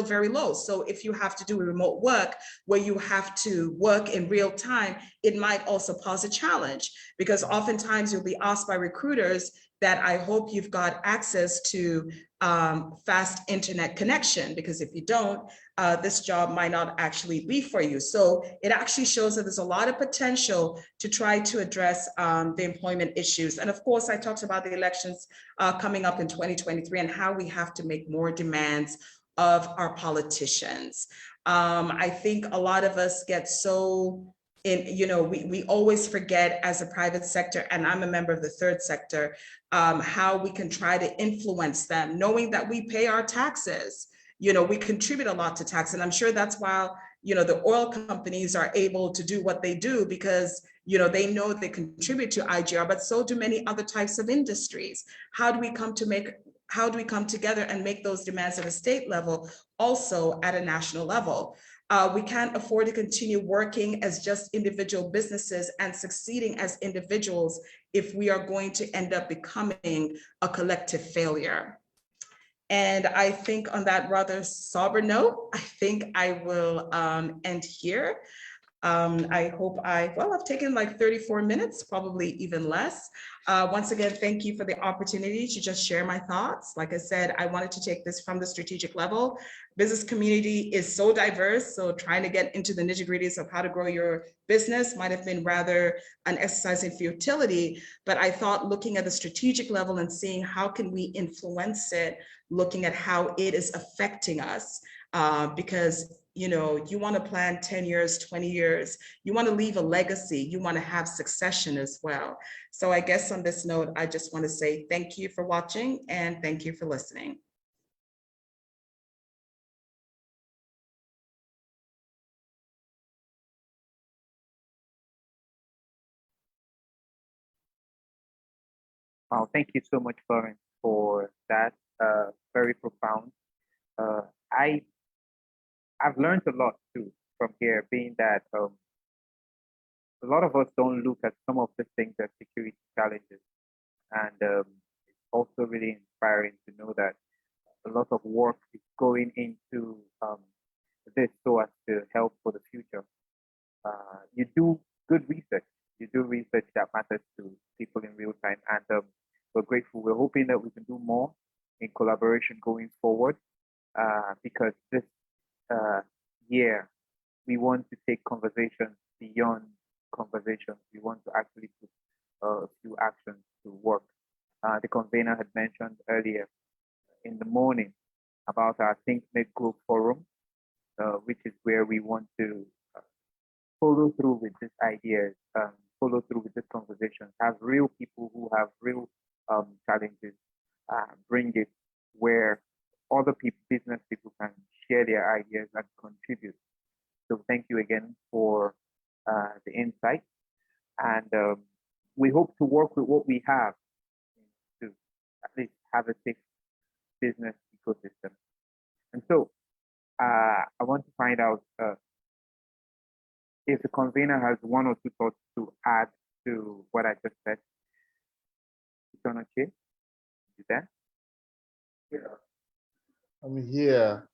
very low. So if you have to do remote work where you have to work in real time, it might also pose a challenge, because oftentimes you'll be asked by recruiters that I hope you've got access to fast internet connection, because if you don't, this job might not actually be for you. So it actually shows that there's a lot of potential to try to address the employment issues. And of course, I talked about the elections coming up in 2023 and how we have to make more demands of our politicians. I think a lot of us get so we always forget as a private sector, and I'm a member of the third sector, how we can try to influence them, knowing that we pay our taxes. We contribute a lot to tax, and I'm sure that's why, the oil companies are able to do what they do, because, they know they contribute to IGR, but so do many other types of industries. How do we come together and make those demands at a state level, also at a national level? We can't afford to continue working as just individual businesses and succeeding as individuals if we are going to end up becoming a collective failure. And I think on that rather sober note, I think I will end here. I hope I've taken like 34 minutes, probably even less. Once again, thank you for the opportunity to just share my thoughts. Like I said, I wanted to take this from the strategic level. Business community is so diverse, so trying to get into the nitty-gritties of how to grow your business might have been rather an exercise in futility, but I thought looking at the strategic level and seeing how can we influence it, looking at how it is affecting us, because you want to plan 10 years, 20 years, you want to leave a legacy, you want to have succession as well. So I guess on this note, I just want to say thank you for watching and thank you for listening. Wow, thank you so much, Florence, for that. Very profound. Uh, I I've learned a lot too from here, being that a lot of us don't look at some of the things as security challenges, and it's also really inspiring to know that a lot of work is going into this so as to help for the future. You do good research. You do research that matters to people in real time, and we're grateful. We're hoping that we can do more in collaboration going forward, because this year we want to take conversations beyond conversations. We want to actually put a few actions to work. The convener had mentioned earlier in the morning about our Think Make Grow Forum, which is where we want to follow through with these ideas, follow through with this conversation, have real people who have real challenges, bring it where other people, business people can share their ideas and contribute. So thank you again for the insight. And we hope to work with what we have to at least have a safe business ecosystem. And so I want to find out if the convener has one or two thoughts to add to what I just said. Isonoche, you there? I'm here.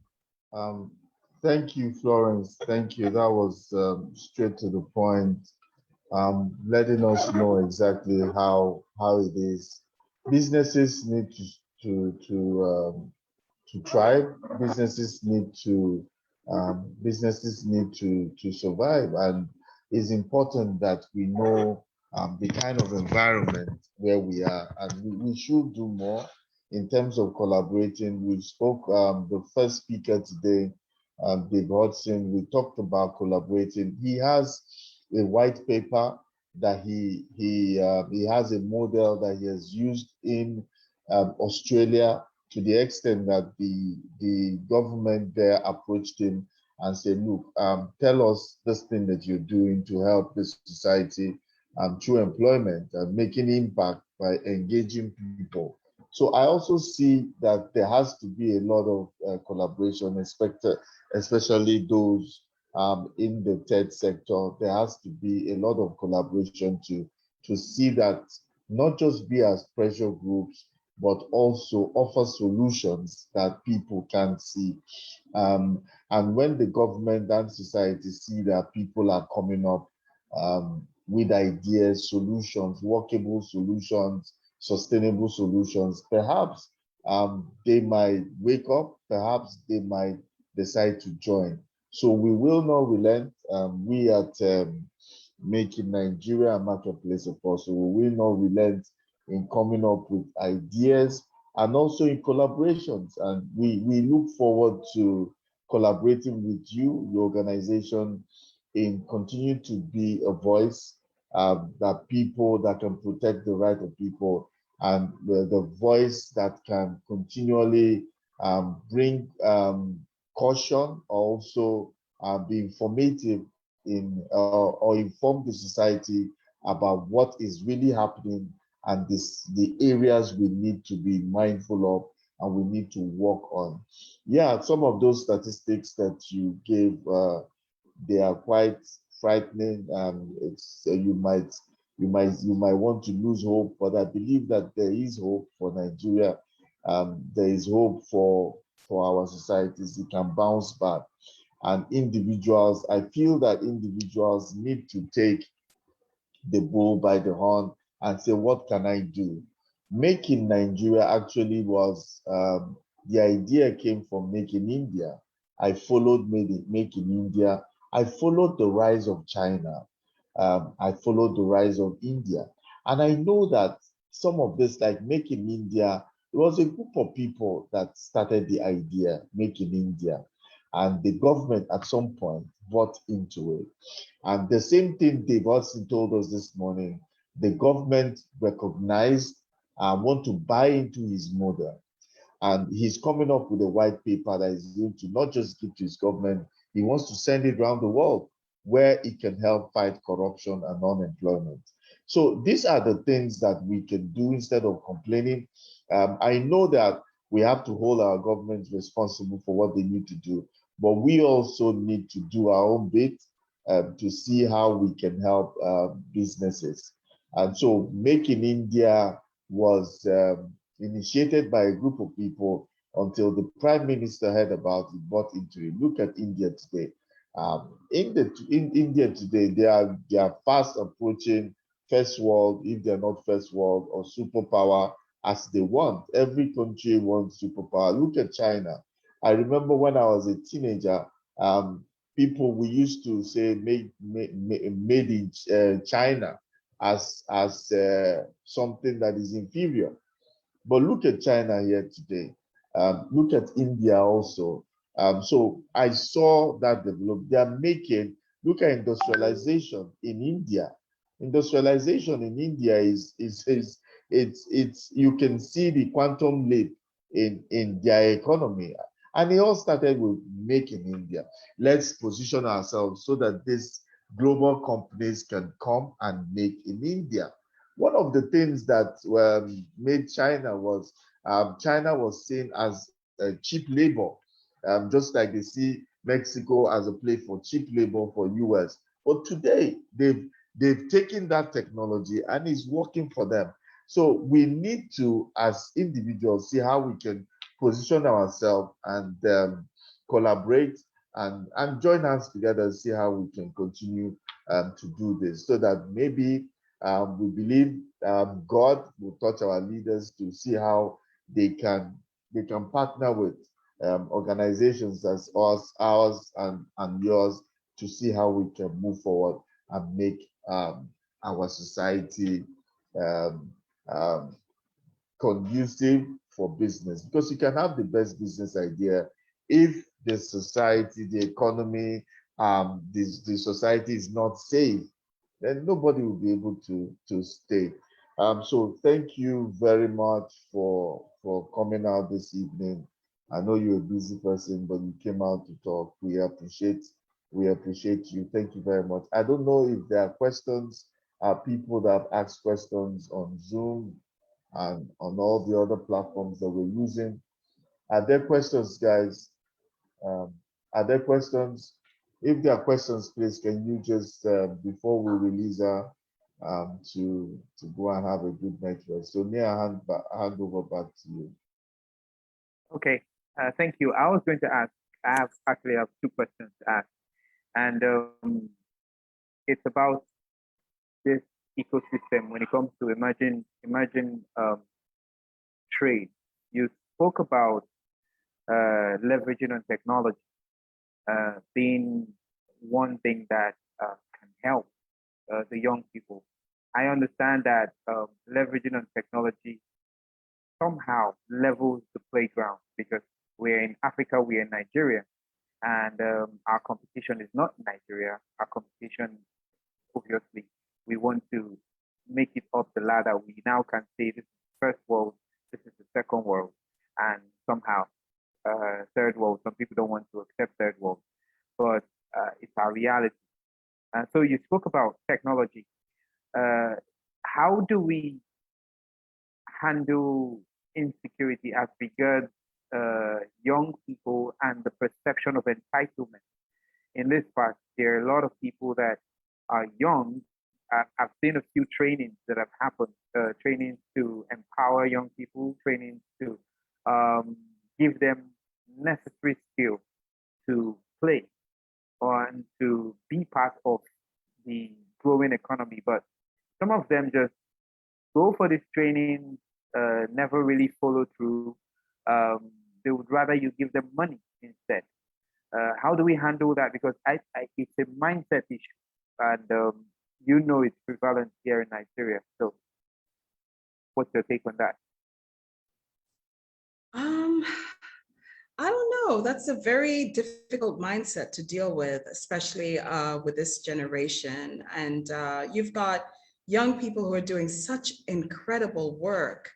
Um, Thank you, Florence. Thank you. That was straight to the point, letting us know exactly how it is. Businesses need to thrive. Businesses need to survive, and it's important that we know the kind of environment where we are, and we should do more in terms of collaborating. We spoke the first speaker today, Dave Hodgson. We talked about collaborating. He has a white paper that he has a model that he has used in Australia, to the extent that the government there approached him and said, look, tell us this thing that you're doing to help this society through employment and making impact by engaging people. So I also see that there has to be a lot of collaboration, especially those in the third sector. There has to be a lot of collaboration to see that not just be as pressure groups, but also offer solutions that people can see. And when the government and society see that people are coming up with ideas, solutions, workable solutions, sustainable solutions, perhaps they might wake up, perhaps they might decide to join. So we will not relent. We at Making Nigeria a Marketplace of Possible, we will not relent in coming up with ideas and also in collaborations. And we look forward to collaborating with you, your organization, in continue to be a voice that people that can protect the right of people, and the voice that can continually bring caution, also be informative in or inform the society about what is really happening, and the areas we need to be mindful of and we need to work on. Yeah, some of those statistics that you gave, they are quite frightening. It's you might want to lose hope, but I believe that there is hope for Nigeria. There is hope for our societies. It can bounce back, and individuals. I feel that individuals need to take the bull by the horn and say, what can I do? Making Nigeria actually was, the idea came from Making India. I followed Making India. I followed the rise of China. I followed the rise of India. And I know that some of this, like Making India, it was a group of people that started the idea, Making India. And the government at some point bought into it. And the same thing Dave Austin told us this morning, the government recognized and want to buy into his model. And he's coming up with a white paper that is going to not just give to his government, he wants to send it around the world where it can help fight corruption and unemployment. So these are the things that we can do instead of complaining. I know that we have to hold our governments responsible for what they need to do, but we also need to do our own bit to see how we can help businesses. And so Making India was initiated by a group of people until the prime minister heard about it, bought into it. Look at India today. In India today, they are fast approaching first world, if they're not first world, or superpower as they want. Every country wants superpower. Look at China. I remember when I was a teenager, people, we used to say made in China as something that is inferior. But look at China here today. Look at India also. So I saw that develop. They are making, look at industrialization in India. Industrialization in India is it's you can see the quantum leap in their economy. And it all started with Making India. Let's position ourselves so that these global companies can come and make in India. One of the things that made China was seen as cheap labor. just like they see Mexico as a place for cheap labor for US. But today they've taken that technology and it's working for them. So we need to, as individuals, see how we can position ourselves and collaborate and join hands together and see how we can continue to do this, so that maybe we believe God will touch our leaders to see how they can partner with organizations as us, ours, and yours, to see how we can move forward and make our society um, um, conducive for business. Because you can have the best business idea if the society, the economy, the society is not safe, then nobody will be able to stay. So thank you very much for coming out this evening. I know you're a busy person, but you came out to talk. We appreciate you. Thank you very much. I don't know if there are questions, people that have asked questions on Zoom and on all the other platforms that we're using. Are there questions, guys? Um, are there questions? If there are questions, please, can you just, before we release her, to go and have a good night rest. So Nia, hand over back to you. Okay, thank you. I was going to ask, I actually have two questions to ask. And it's about this ecosystem when it comes to emerging trade. You spoke about leveraging on technology being one thing that can help the young people. I understand that leveraging on technology somehow levels the playground, because we're in Africa, we're in Nigeria, and our competition is not Nigeria. Our competition, obviously, we want to make it up the ladder. We now can say this is the first world, this is the second world, and somehow third world. Some people don't want to accept third world, but it's our reality. So you spoke about technology. How do we handle insecurity as regards young people and the perception of entitlement? In this part, there are a lot of people that are young. I've seen a few trainings that have happened, trainings to empower young people, trainings to give them necessary skills to play and to be part of the growing economy. But some of them just go for this training, never really follow through. They would rather you give them money instead. How do we handle that? Because it's a mindset issue, and you know it's prevalent here in Nigeria. So, what's your take on that? I don't know. That's a very difficult mindset to deal with, especially with this generation. And you've got young people who are doing such incredible work,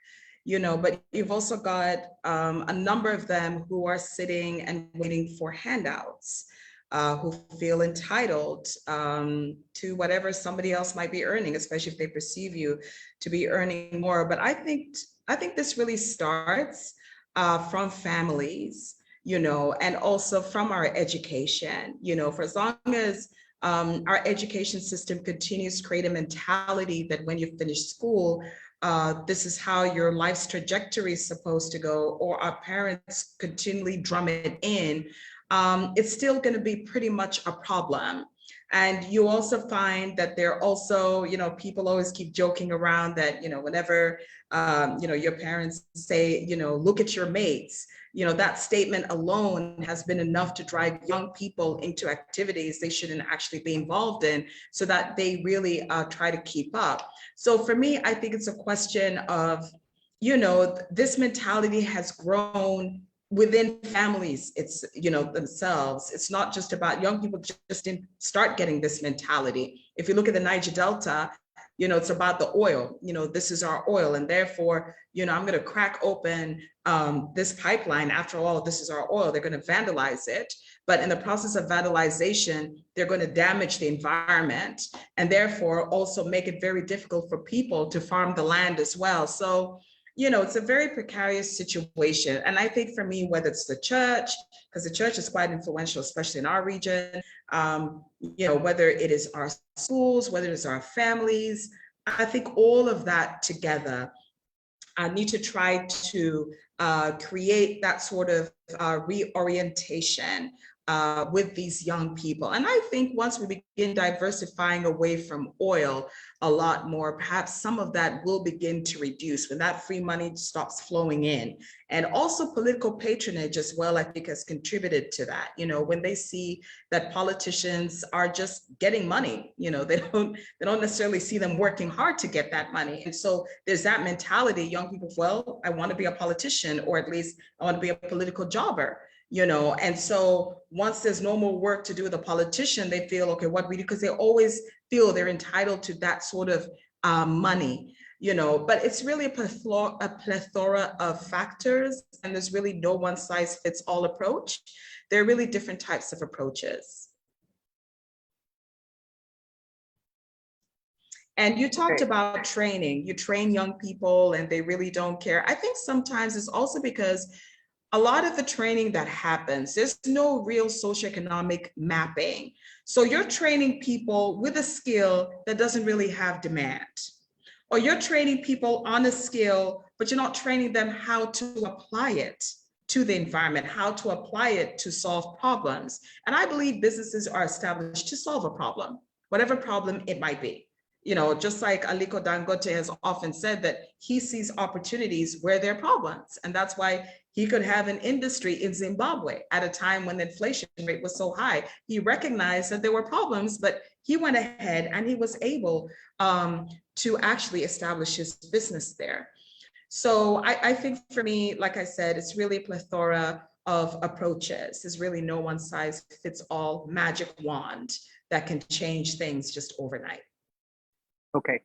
you know, but you've also got a number of them who are sitting and waiting for handouts, who feel entitled to whatever somebody else might be earning, especially if they perceive you to be earning more. But I think this really starts from families, you know, and also from our education, you know, for as long as our education system continues to create a mentality that when you finish school, this is how your life's trajectory is supposed to go, or our parents continually drum it in, it's still going to be pretty much a problem. And you also find that there are also, you know, people always keep joking around that, you know, whenever, you know, your parents say, you know, look at your mates, you know, that statement alone has been enough to drive young people into activities they shouldn't actually be involved in, so that they really try to keep up. So for me, I think it's a question of, you know, this mentality has grown within families, it's, you know, themselves. It's not just about young people just didn't start getting this mentality. If you look at the Niger Delta, you know, it's about the oil, you know, this is our oil, and therefore, you know, I'm going to crack open this pipeline. After all, this is our oil. They're going to vandalize it. But in the process of vandalization, they're going to damage the environment, and therefore also make it very difficult for people to farm the land as well. So it's a very precarious situation. And I think for me, whether it's the church, because the church is quite influential, especially in our region, whether it is our schools, whether it's our families, I think all of that together need to try to create that sort of reorientation with these young people. And I think once we begin diversifying away from oil a lot more, perhaps some of that will begin to reduce when that free money stops flowing in. And also political patronage as well, I think, has contributed to that. When they see that politicians are just getting money, they don't necessarily see them working hard to get that money. And so there's that mentality, young people, well, I want to be a politician, or at least I want to be a political jobber. And so once there's no more work to do with a politician, they feel, okay, what we do, because they always feel they're entitled to that sort of money, but it's really a plethora of factors, and there's really no one size fits all approach. There are really different types of approaches. And you talked about training. You train young people and they really don't care. I think sometimes it's also because a lot of the training that happens, there's no real socioeconomic mapping. So you're training people with a skill that doesn't really have demand. Or you're training people on a skill, but you're not training them how to apply it to the environment, how to apply it to solve problems. And I believe businesses are established to solve a problem, whatever problem it might be. Just like Aliko Dangote has often said that he sees opportunities where there are problems. And that's why he could have an industry in Zimbabwe at a time when the inflation rate was so high. He recognized that there were problems, but he went ahead and he was able to actually establish his business there. So I think for me, like I said, it's really a plethora of approaches. There's really no one size fits all magic wand that can change things just overnight. Okay,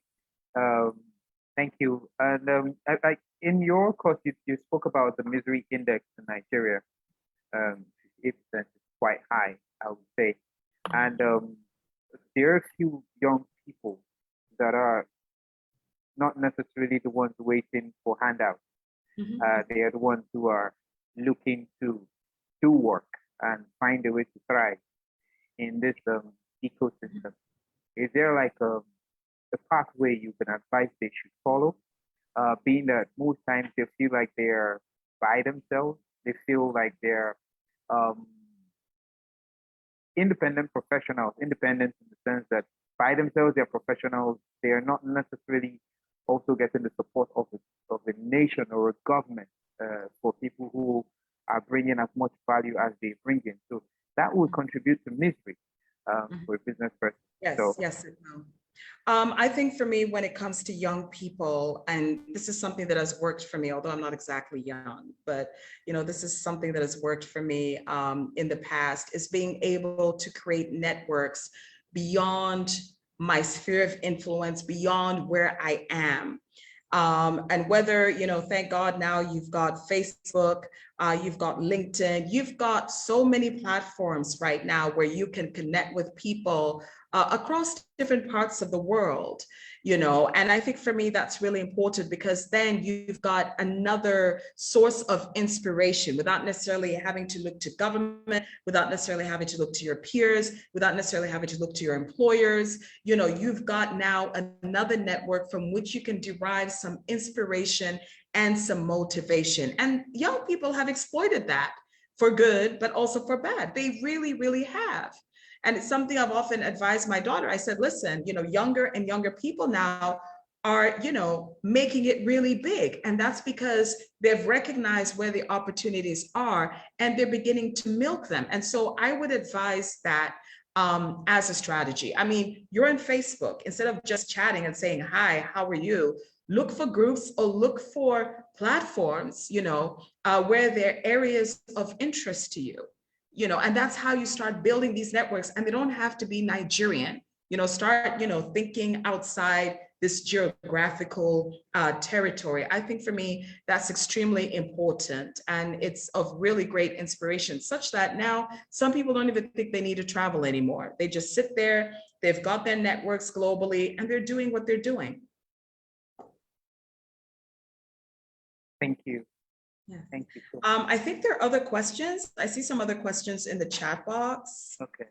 thank you. And in your course, you spoke about the misery index in Nigeria. 8% is quite high, I would say. And there are a few young people that are not necessarily the ones waiting for handouts. They are the ones who are looking to do work and find a way to thrive in this ecosystem. Is there like a pathway you can advise they should follow, being that most times they feel like they're by themselves, they feel like they're independent professionals, independent in the sense that by themselves they're professionals, they are not necessarily also getting the support of a nation or a government for people who are bringing as much value as they bring in. So that would contribute to misery for a business person. Yes, so, yes, it will. I think for me, when it comes to young people, and this is something that has worked for me, although I'm not exactly young, but this is something that has worked for me in the past, is being able to create networks beyond my sphere of influence, beyond where I am. And whether, thank God now you've got Facebook, you've got LinkedIn, you've got so many platforms right now where you can connect with people across different parts of the world, and I think for me, that's really important, because then you've got another source of inspiration without necessarily having to look to government, without necessarily having to look to your peers, without necessarily having to look to your employers. You've got now another network from which you can derive some inspiration and some motivation. And young people have exploited that for good, but also for bad. They really, really have. And it's something I've often advised my daughter. I said, listen, younger and younger people now are, making it really big. And that's because they've recognized where the opportunities are and they're beginning to milk them. And so I would advise that as a strategy. I mean, you're on Facebook, instead of just chatting and saying, hi, how are you? Look for groups or look for platforms, where there are areas of interest to you. And that's how you start building these networks. And they don't have to be Nigerian, start, thinking outside this geographical territory. I think for me, that's extremely important. And it's of really great inspiration, such that now some people don't even think they need to travel anymore. They just sit there, they've got their networks globally, and they're doing what they're doing. Thank you. Yeah. Thank you so much. I think there are other questions. I see some other questions in the chat box. Okay.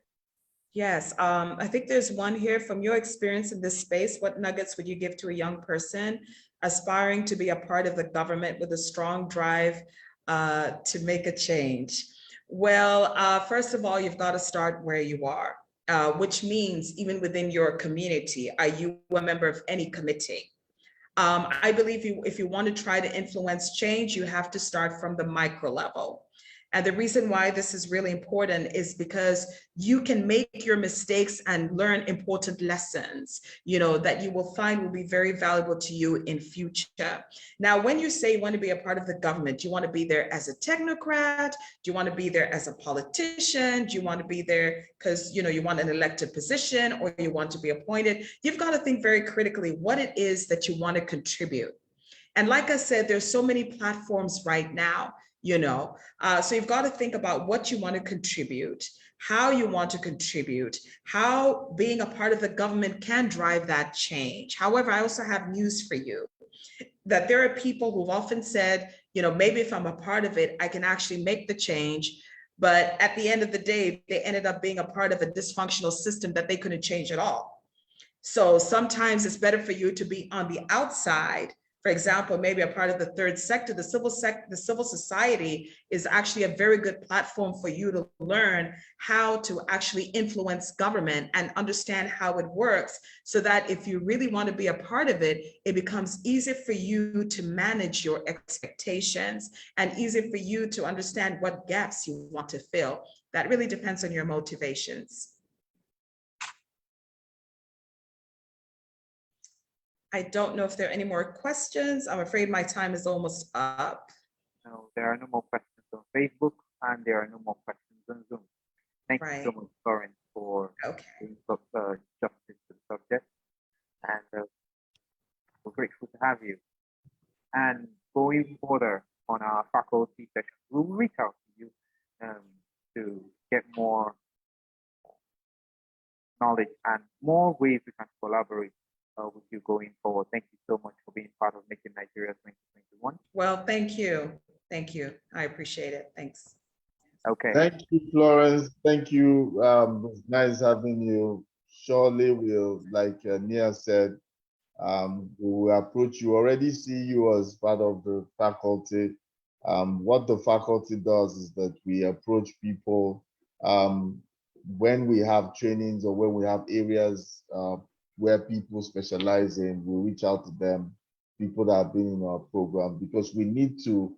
Yes, I think there's one here. From your experience in this space, what nuggets would you give to a young person aspiring to be a part of the government with a strong drive to make a change? Well, first of all, you've got to start where you are, which means even within your community. Are you a member of any committee? I believe if you want to try to influence change, you have to start from the micro level. And the reason why this is really important is because you can make your mistakes and learn important lessons, that you will find will be very valuable to you in future. Now, when you say you want to be a part of the government, do you want to be there as a technocrat? Do you want to be there as a politician? Do you want to be there because, you want an elected position or you want to be appointed? You've got to think very critically what it is that you want to contribute. And like I said, there's so many platforms right now, so you've got to think about what you want to contribute, how you want to contribute, how being a part of the government can drive that change. However, I also have news for you, that there are people who've often said, maybe if I'm a part of it, I can actually make the change. But at the end of the day, they ended up being a part of a dysfunctional system that they couldn't change at all. So sometimes it's better for you to be on the outside. For example, maybe a part of the third sector, the civil society is actually a very good platform for you to learn how to actually influence government and understand how it works, so that if you really want to be a part of it, it becomes easier for you to manage your expectations and easier for you to understand what gaps you want to fill. That really depends on your motivations. I don't know if there are any more questions. I'm afraid my time is almost up. No, there are no more questions on Facebook, and there are no more questions on Zoom. Thank you so much, Florence, for doing justice to the subject. And we're grateful to have you. And going further on our faculty session, we'll reach out to you to get more knowledge and more ways we can collaborate with you going forward. Thank you so much for being part of Making Nigeria 2021. Well, thank you. Thank you. I appreciate it. Thanks. Okay. Thank you, Florence. Thank you. It's nice having you. Surely we'll, like Nia said, we will approach you. Already see you as part of the faculty. What the faculty does is that we approach people when we have trainings or when we have areas where people specialize in, we reach out to them, people that have been in our program, because we need to,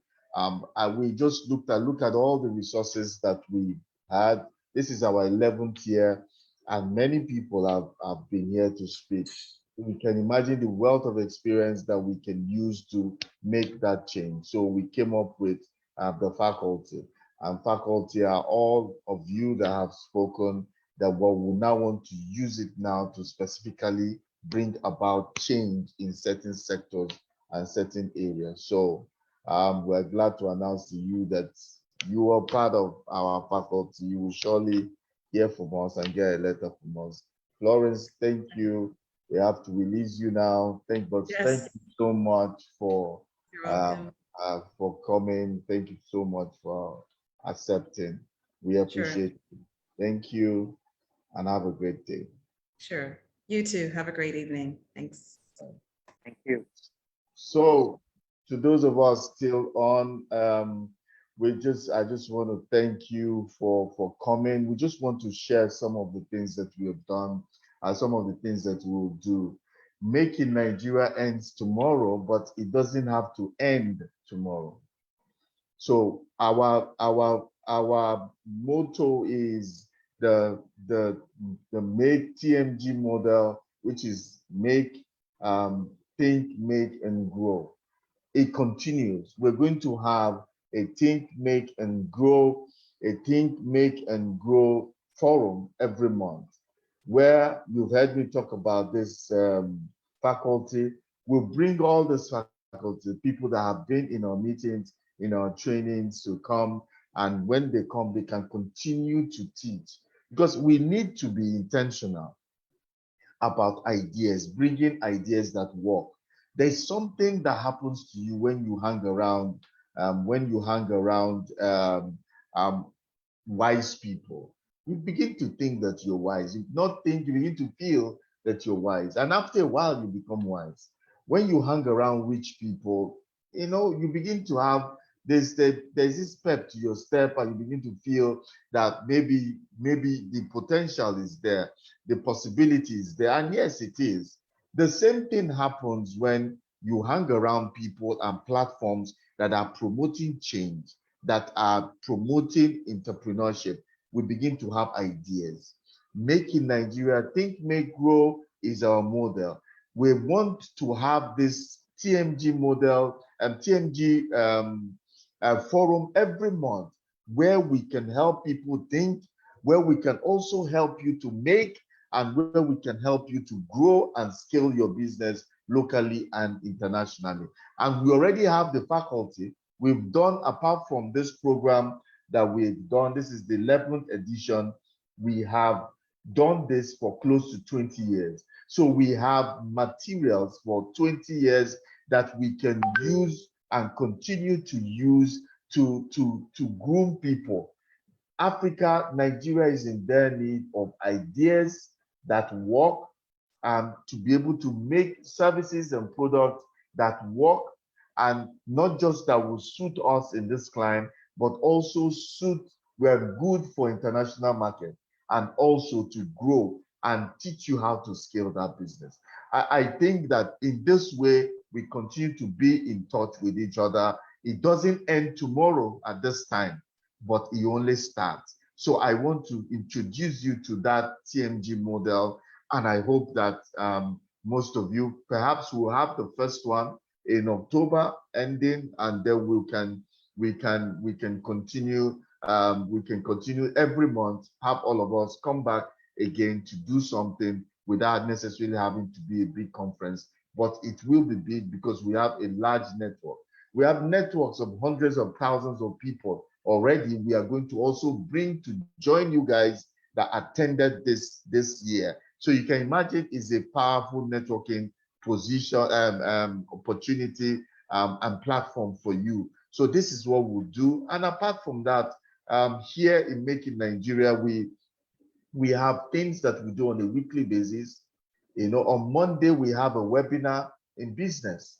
we just look at all the resources that we had. This is our 11th year, and many people have been here to speak. We can imagine the wealth of experience that we can use to make that change. So we came up with the faculty, and faculty are all of you that have spoken, that we now want to use it now to specifically bring about change in certain sectors and certain areas. So we're glad to announce to you that you are part of our faculty. You will surely hear from us and get a letter from us. Florence, thank you. We have to release you now. Thank you so much for coming. Thank you so much for accepting. We appreciate it. Thank you. And have a great day. Sure. You too. Have a great evening. Thanks. Thank you. So, to those of us still on, I just want to thank you for coming. We just want to share some of the things that we have done and some of the things that we will do. Making Nigeria ends tomorrow, but it doesn't have to end tomorrow. So our motto is the make TMG model, which is make, think, make, and grow. It continues. We're going to have a think, make, and grow forum every month, where you've heard me talk about this faculty. We'll bring all this faculty, people that have been in our meetings, in our trainings, to come, and when they come, they can continue to teach. Because we need to be intentional about ideas, bringing ideas that work. There's something that happens to you when you hang around, um, wise people. You begin to think that you're wise. You not think, you begin to feel that you're wise. And after a while, you become wise. When you hang around rich people, you begin to have there's this pep to your step, and you begin to feel that maybe the potential is there, the possibility is there. And yes, it is. The same thing happens when you hang around people and platforms that are promoting change, that are promoting entrepreneurship. We begin to have ideas. Make in Nigeria, Think, Make, Grow is our model. We want to have this TMG model and TMG forum every month, where we can help people think, where we can also help you to make, and where we can help you to grow and scale your business locally and internationally. And we already have the faculty. We've done, apart from this program that we've done, this is the 11th edition. We have done this for close to 20 years. So we have materials for 20 years that we can use and continue to use to groom people. Africa, Nigeria is in their need of ideas that work, and to be able to make services and products that work, and not just that will suit us in this climate, but also we're good for international market, and also to grow and teach you how to scale that business. I think that in this way, we continue to be in touch with each other. It doesn't end tomorrow at this time, but it only starts. So I want to introduce you to that TMG model, and I hope that most of you perhaps will have the first one in October ending, and then we can continue. We can continue every month. Have all of us come back again to do something without necessarily having to be a big conference, but it will be big because we have a large network. We have networks of hundreds of thousands of people already. We are going to also bring to join you guys that attended this year. So you can imagine it's a powerful networking position, opportunity, and platform for you. So this is what we'll do. And apart from that, here in Make in Nigeria, we have things that we do on a weekly basis. On Monday, we have a webinar in business,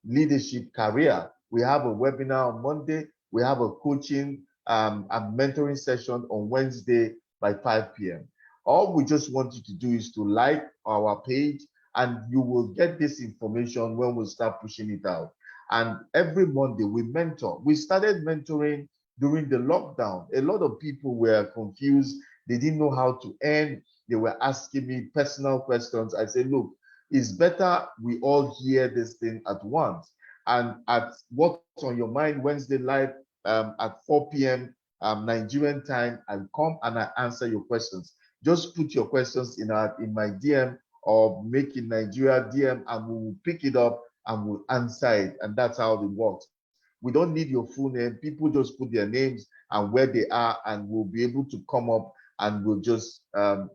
leadership, career. We have a webinar on Monday. We have a coaching and mentoring session on Wednesday by 5 p.m. All we just want you to do is to like our page, and you will get this information when we start pushing it out. And every Monday we mentor. We started mentoring during the lockdown. A lot of people were confused. They didn't know how to earn. They were asking me personal questions. I said, look, it's better we all hear this thing at once. And at What's on Your Mind Wednesday live at 4 p.m. Nigerian time, I come and I answer your questions. Just put your questions in my DM or Make in Nigeria DM, and we will pick it up and we'll answer it. And that's how it works. We don't need your full name. People just put their names and where they are, and we'll be able to come up and we'll just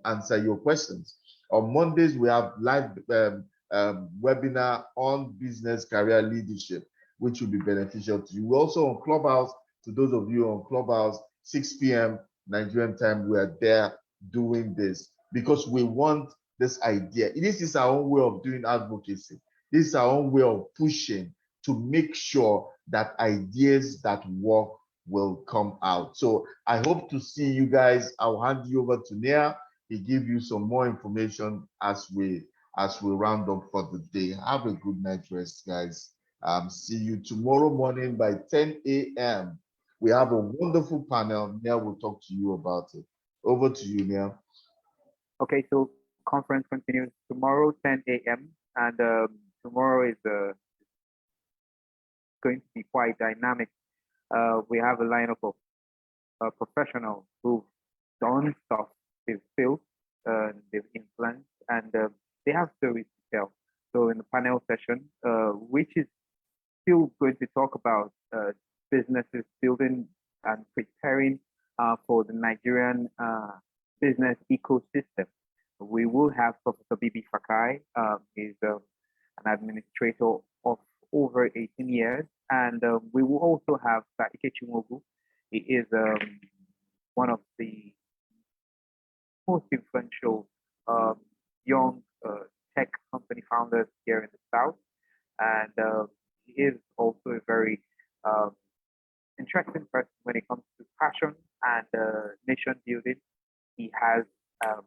answer your questions. On Mondays, we have live webinar on business career leadership, which will be beneficial to you. We're also on Clubhouse. To those of you on Clubhouse, 6 p.m. Nigerian time, we are there doing this because we want this idea. This is our own way of doing advocacy. This is our own way of pushing to make sure that ideas that work will come out. So I hope to see you guys. I'll hand you over to Nia. He'll give you some more information as we round up for the day. Have a good night rest, guys. See you tomorrow morning by 10 a.m. We have a wonderful panel. Nia will talk to you about it. Over to you, Nia. Okay, so conference continues tomorrow, 10 a.m. And tomorrow is going to be quite dynamic. We have a lineup of professionals who've done stuff, they've built, they've influenced, and they have stories to tell. So in the panel session, which is still going to talk about businesses building and preparing for the Nigerian business ecosystem, we will have Professor Bibi Fakai. He's an administrator of over 18 years. And we will also have Satike Chimogu. He is one of the most influential young tech company founders here in the South. And he is also a very um, interesting person when it comes to passion and nation building. He has um,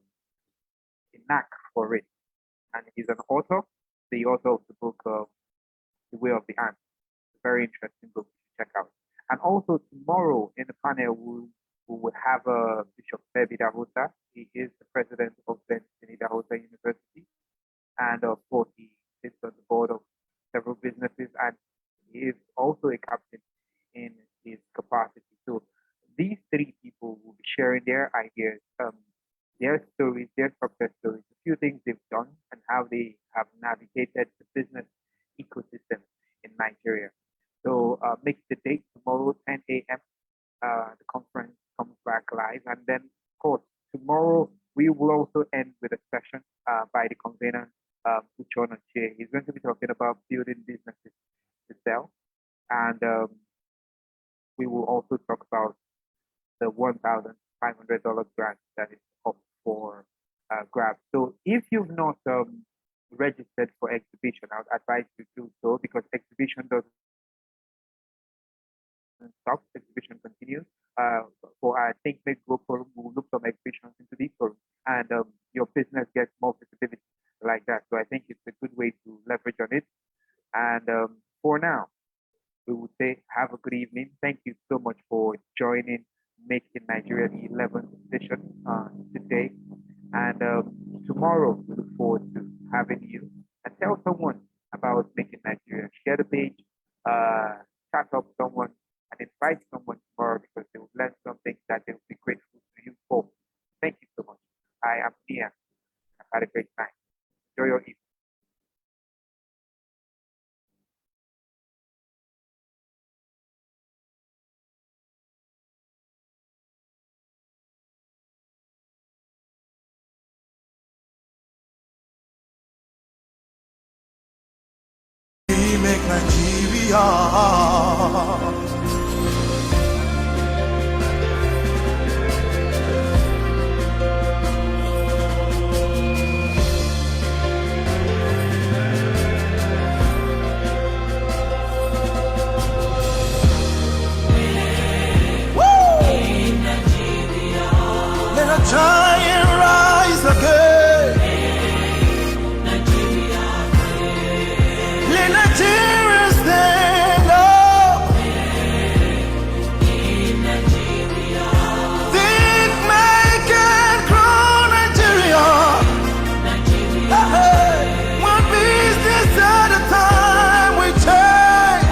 a knack for it. And he's an author, the author of the book The Way of the Ant. Very interesting book to check out. And also tomorrow in the panel, we will have Bishop Sebi Dahosa. He is the president of Bentini Dahosa University. And of course, he sits on the board of several businesses and he is also a captain in his capacity. So these three people will be sharing their ideas, their stories, their success stories, a few things they've done and how they have navigated the business ecosystem in Nigeria. So make the date tomorrow, 10 a.m. The conference comes back live. And then, of course, tomorrow we will also end with a session by the convener, Uchon Che. He's going to be talking about building businesses to sell. And we will also talk about the $1,500 grant that is up for grabs. So if you've not registered for exhibition, I would advise you to do so because exhibition doesn't stop, exhibition continues. For our Think Make Grow forum, we'll look some exhibitions into this forum and your business gets more visibility like that. So I think it's a good way to leverage on it. And for now, we would say have a good evening. Thank you so much for joining Making Nigeria the 11th edition today. And tomorrow, we look forward to having you and tell someone about Making Nigeria. Share the page, chat up someone, and invite someone tomorrow because they will learn something that they will be grateful to you for. Thank you so much. I am Nia. I've had a great time. Enjoy your evening. We make Nigeria. Let a giant rise again. Let Nigeria stand up. Think, make, and grow Nigeria. Hey, one business at a time we change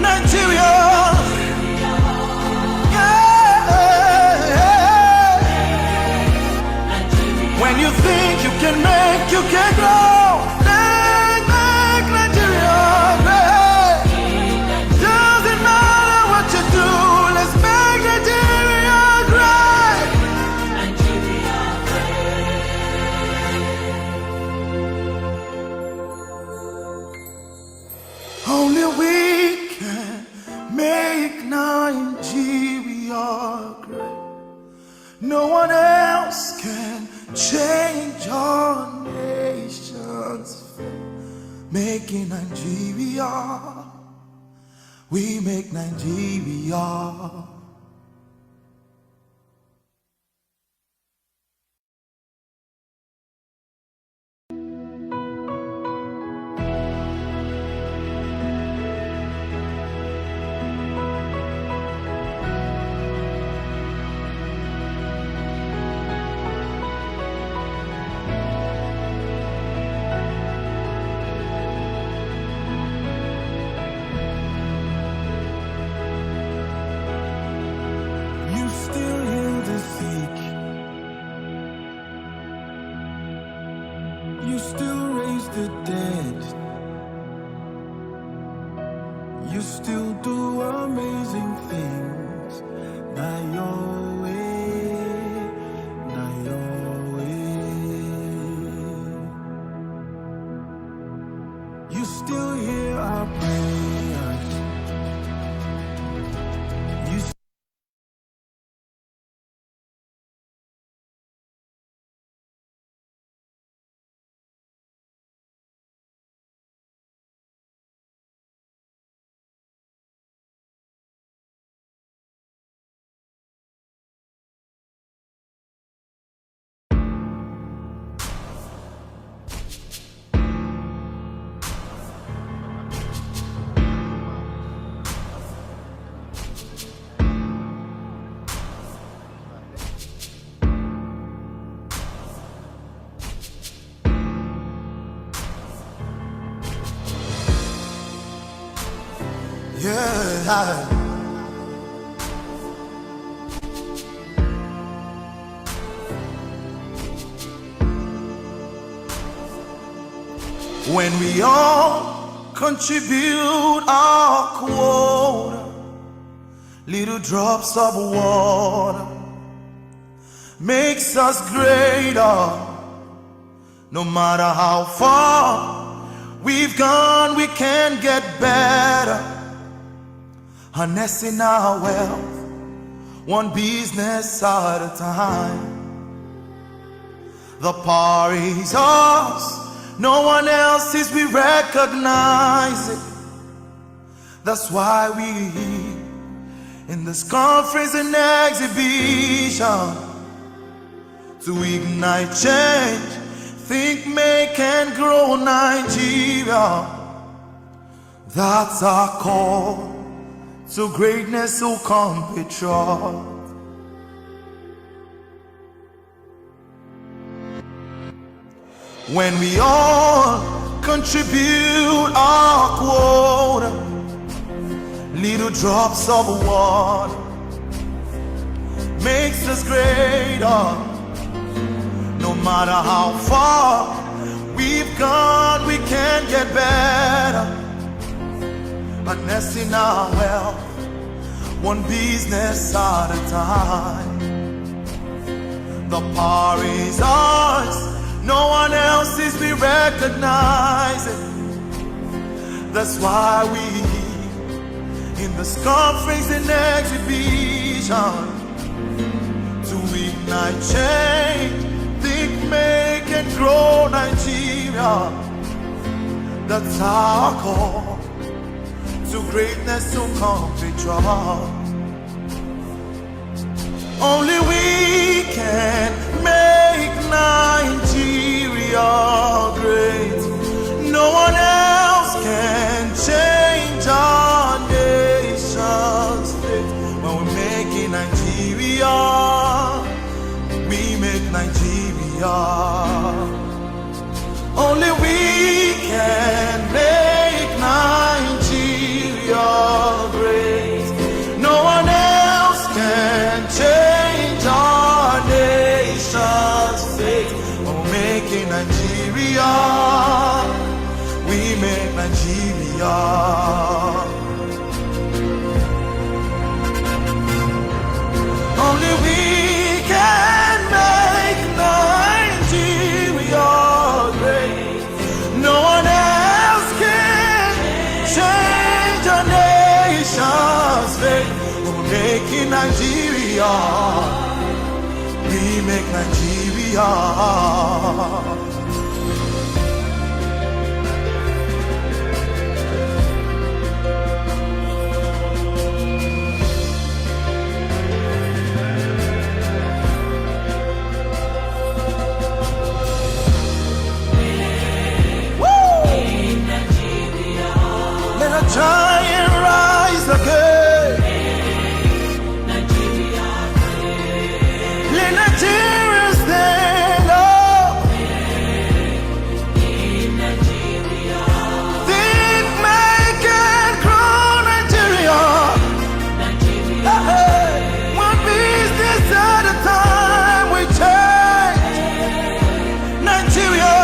Nigeria. When you think you can make, you can grow. Make Nigeria great. Doesn't matter what you do, let's make Nigeria great. Only we can make Nigeria great. No one else can change our nation's fate. Making Nigeria, we make Nigeria. You still heal the sick. You still raise the dead. You still do amazing things. Now your way, now your way. You still hear our prayers. You yeah. When we all contribute our quota, little drops of water makes us greater. No matter how far we've gone, we can get better. Harnessing our wealth, one business at a time. The power is ours, no one else's, we recognize it. That's why we in this conference and exhibition to ignite change, think, make and grow Nigeria. That's our call to greatness, so compatriot. When we all contribute our quota, little drops of water makes us greater. No matter how far we've gone, we can get better. Harnessing our wealth, one business at a time. The power is ours, no one else's, we recognize it. That's why we in this conference and exhibition to ignite change, think, make and grow Nigeria. That's our call to greatness, to compatriot. Only we can make Nigeria great. No one else can change our nation's fate. When we're making Nigeria, we make Nigeria. Only we can make Nigeria great. No one else can change our nation's fate. When we're making Nigeria, we make Nigeria. Only we can make Nigeria great. No one else can change our nation's fate. We're making Nigeria, we make Nigeria. Let a giant rise again. Let Nigeria stand up. Think, make and grow Nigeria. Hey, one business at a time, we change Nigeria.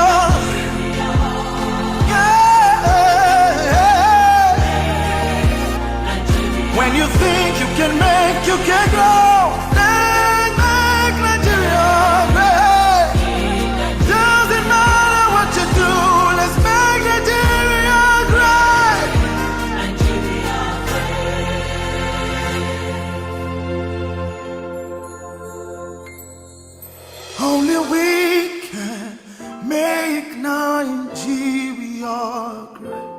When you think you can make, you can grow. Let's make Nigeria great. Doesn't matter what you do, let's make Nigeria Nigeria great.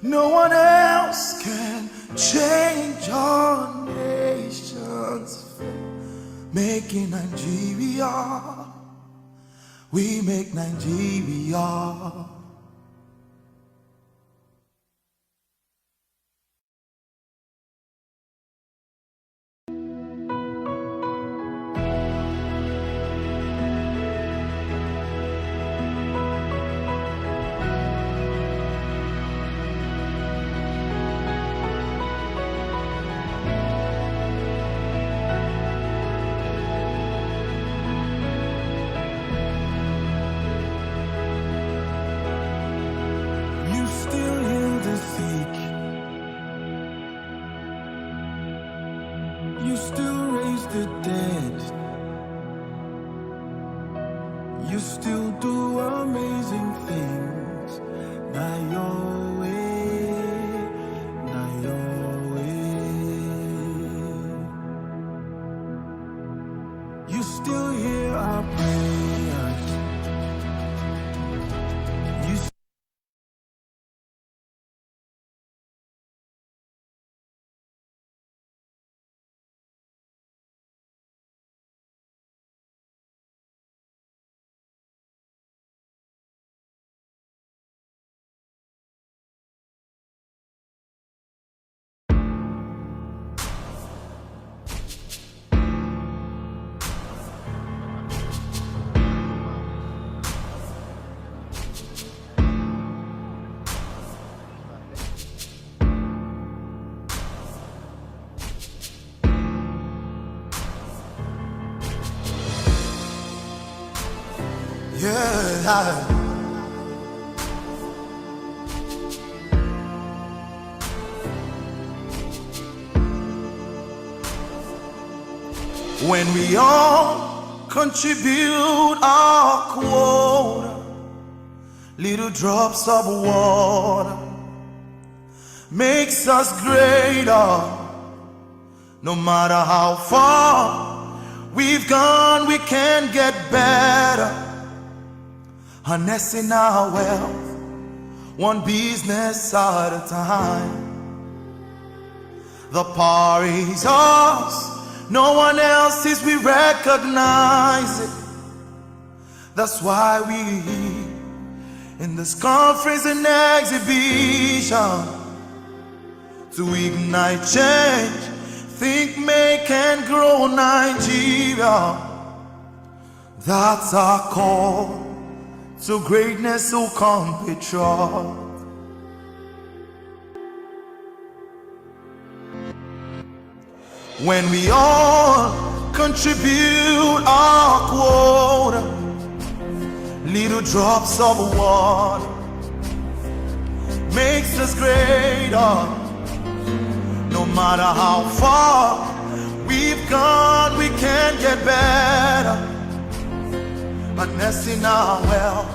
No one else can change our nation's fate. Making Nigeria, we make Nigeria. You still heal the sick. You still raise the dead. You still do amazing things. Not your way, not your way. You still hear our prayers. You yeah. When we all contribute our quota, little drops of water makes us greater. No matter how far we've gone, we can get better. Harnessing our wealth, one business at a time. The power is ours, no one else's, we recognize it. That's why we in this conference and exhibition to ignite change, think, make and grow Nigeria. That's our call to greatness, so compatriot. When we all contribute our quota, little drops of water makes us greater. No matter how far we've gone, we can get better. Harnessing our wealth,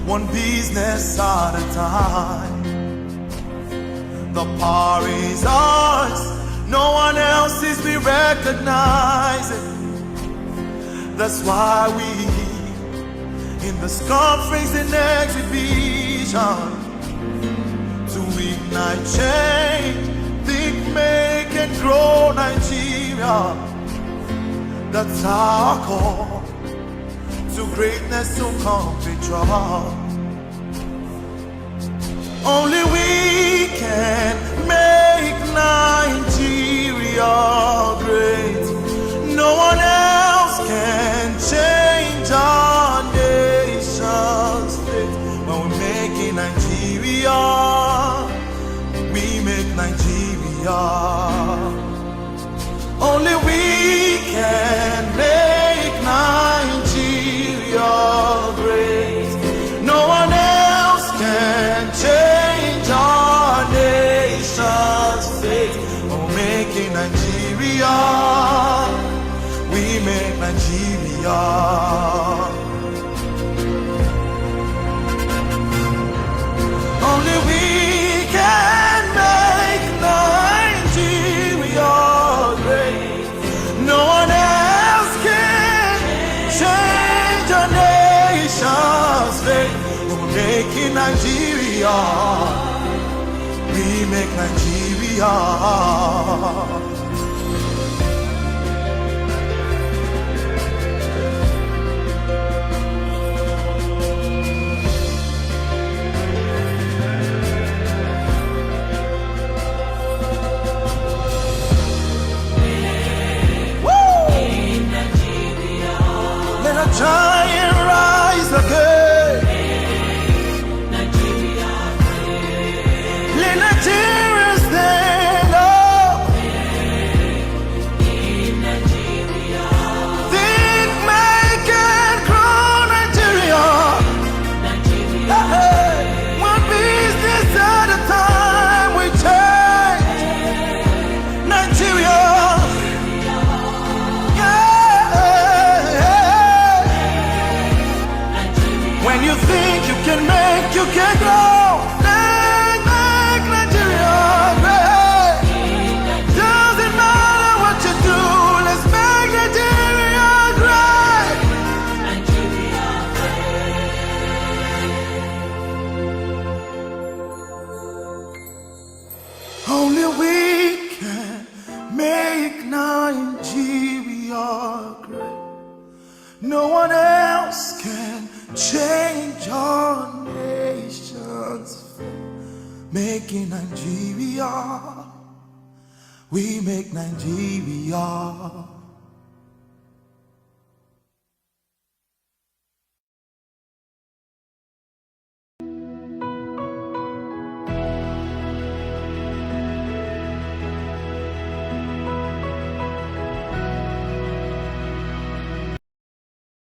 one business at a time. The power is ours, no one else's, we recognize it. That's why we in this conference and exhibition to ignite change, think, make and grow Nigeria. That's our call to greatness, to compatriot. Only we can make Nigeria great. No one else can change our nation's fate. When we're making Nigeria, we make Nigeria. Only we can make Nigeria great. No one else can change our nation's fate. We're making Nigeria, we make Nigeria. Only we can make Nigeria great. No one else can change our nation's fate. making Nigeria. We make Nigeria. Let a giant rise again. Let Nigeria stand up. Think, make, and grow Nigeria. Hey, one business at a time we change Nigeria. When you think you can make, you can grow. Make Nigeria great. Doesn't matter what you do, let's make Nigeria great. Only we can make Nigeria great. No one else can change our nation's fate. Making Nigeria, we make Nigeria.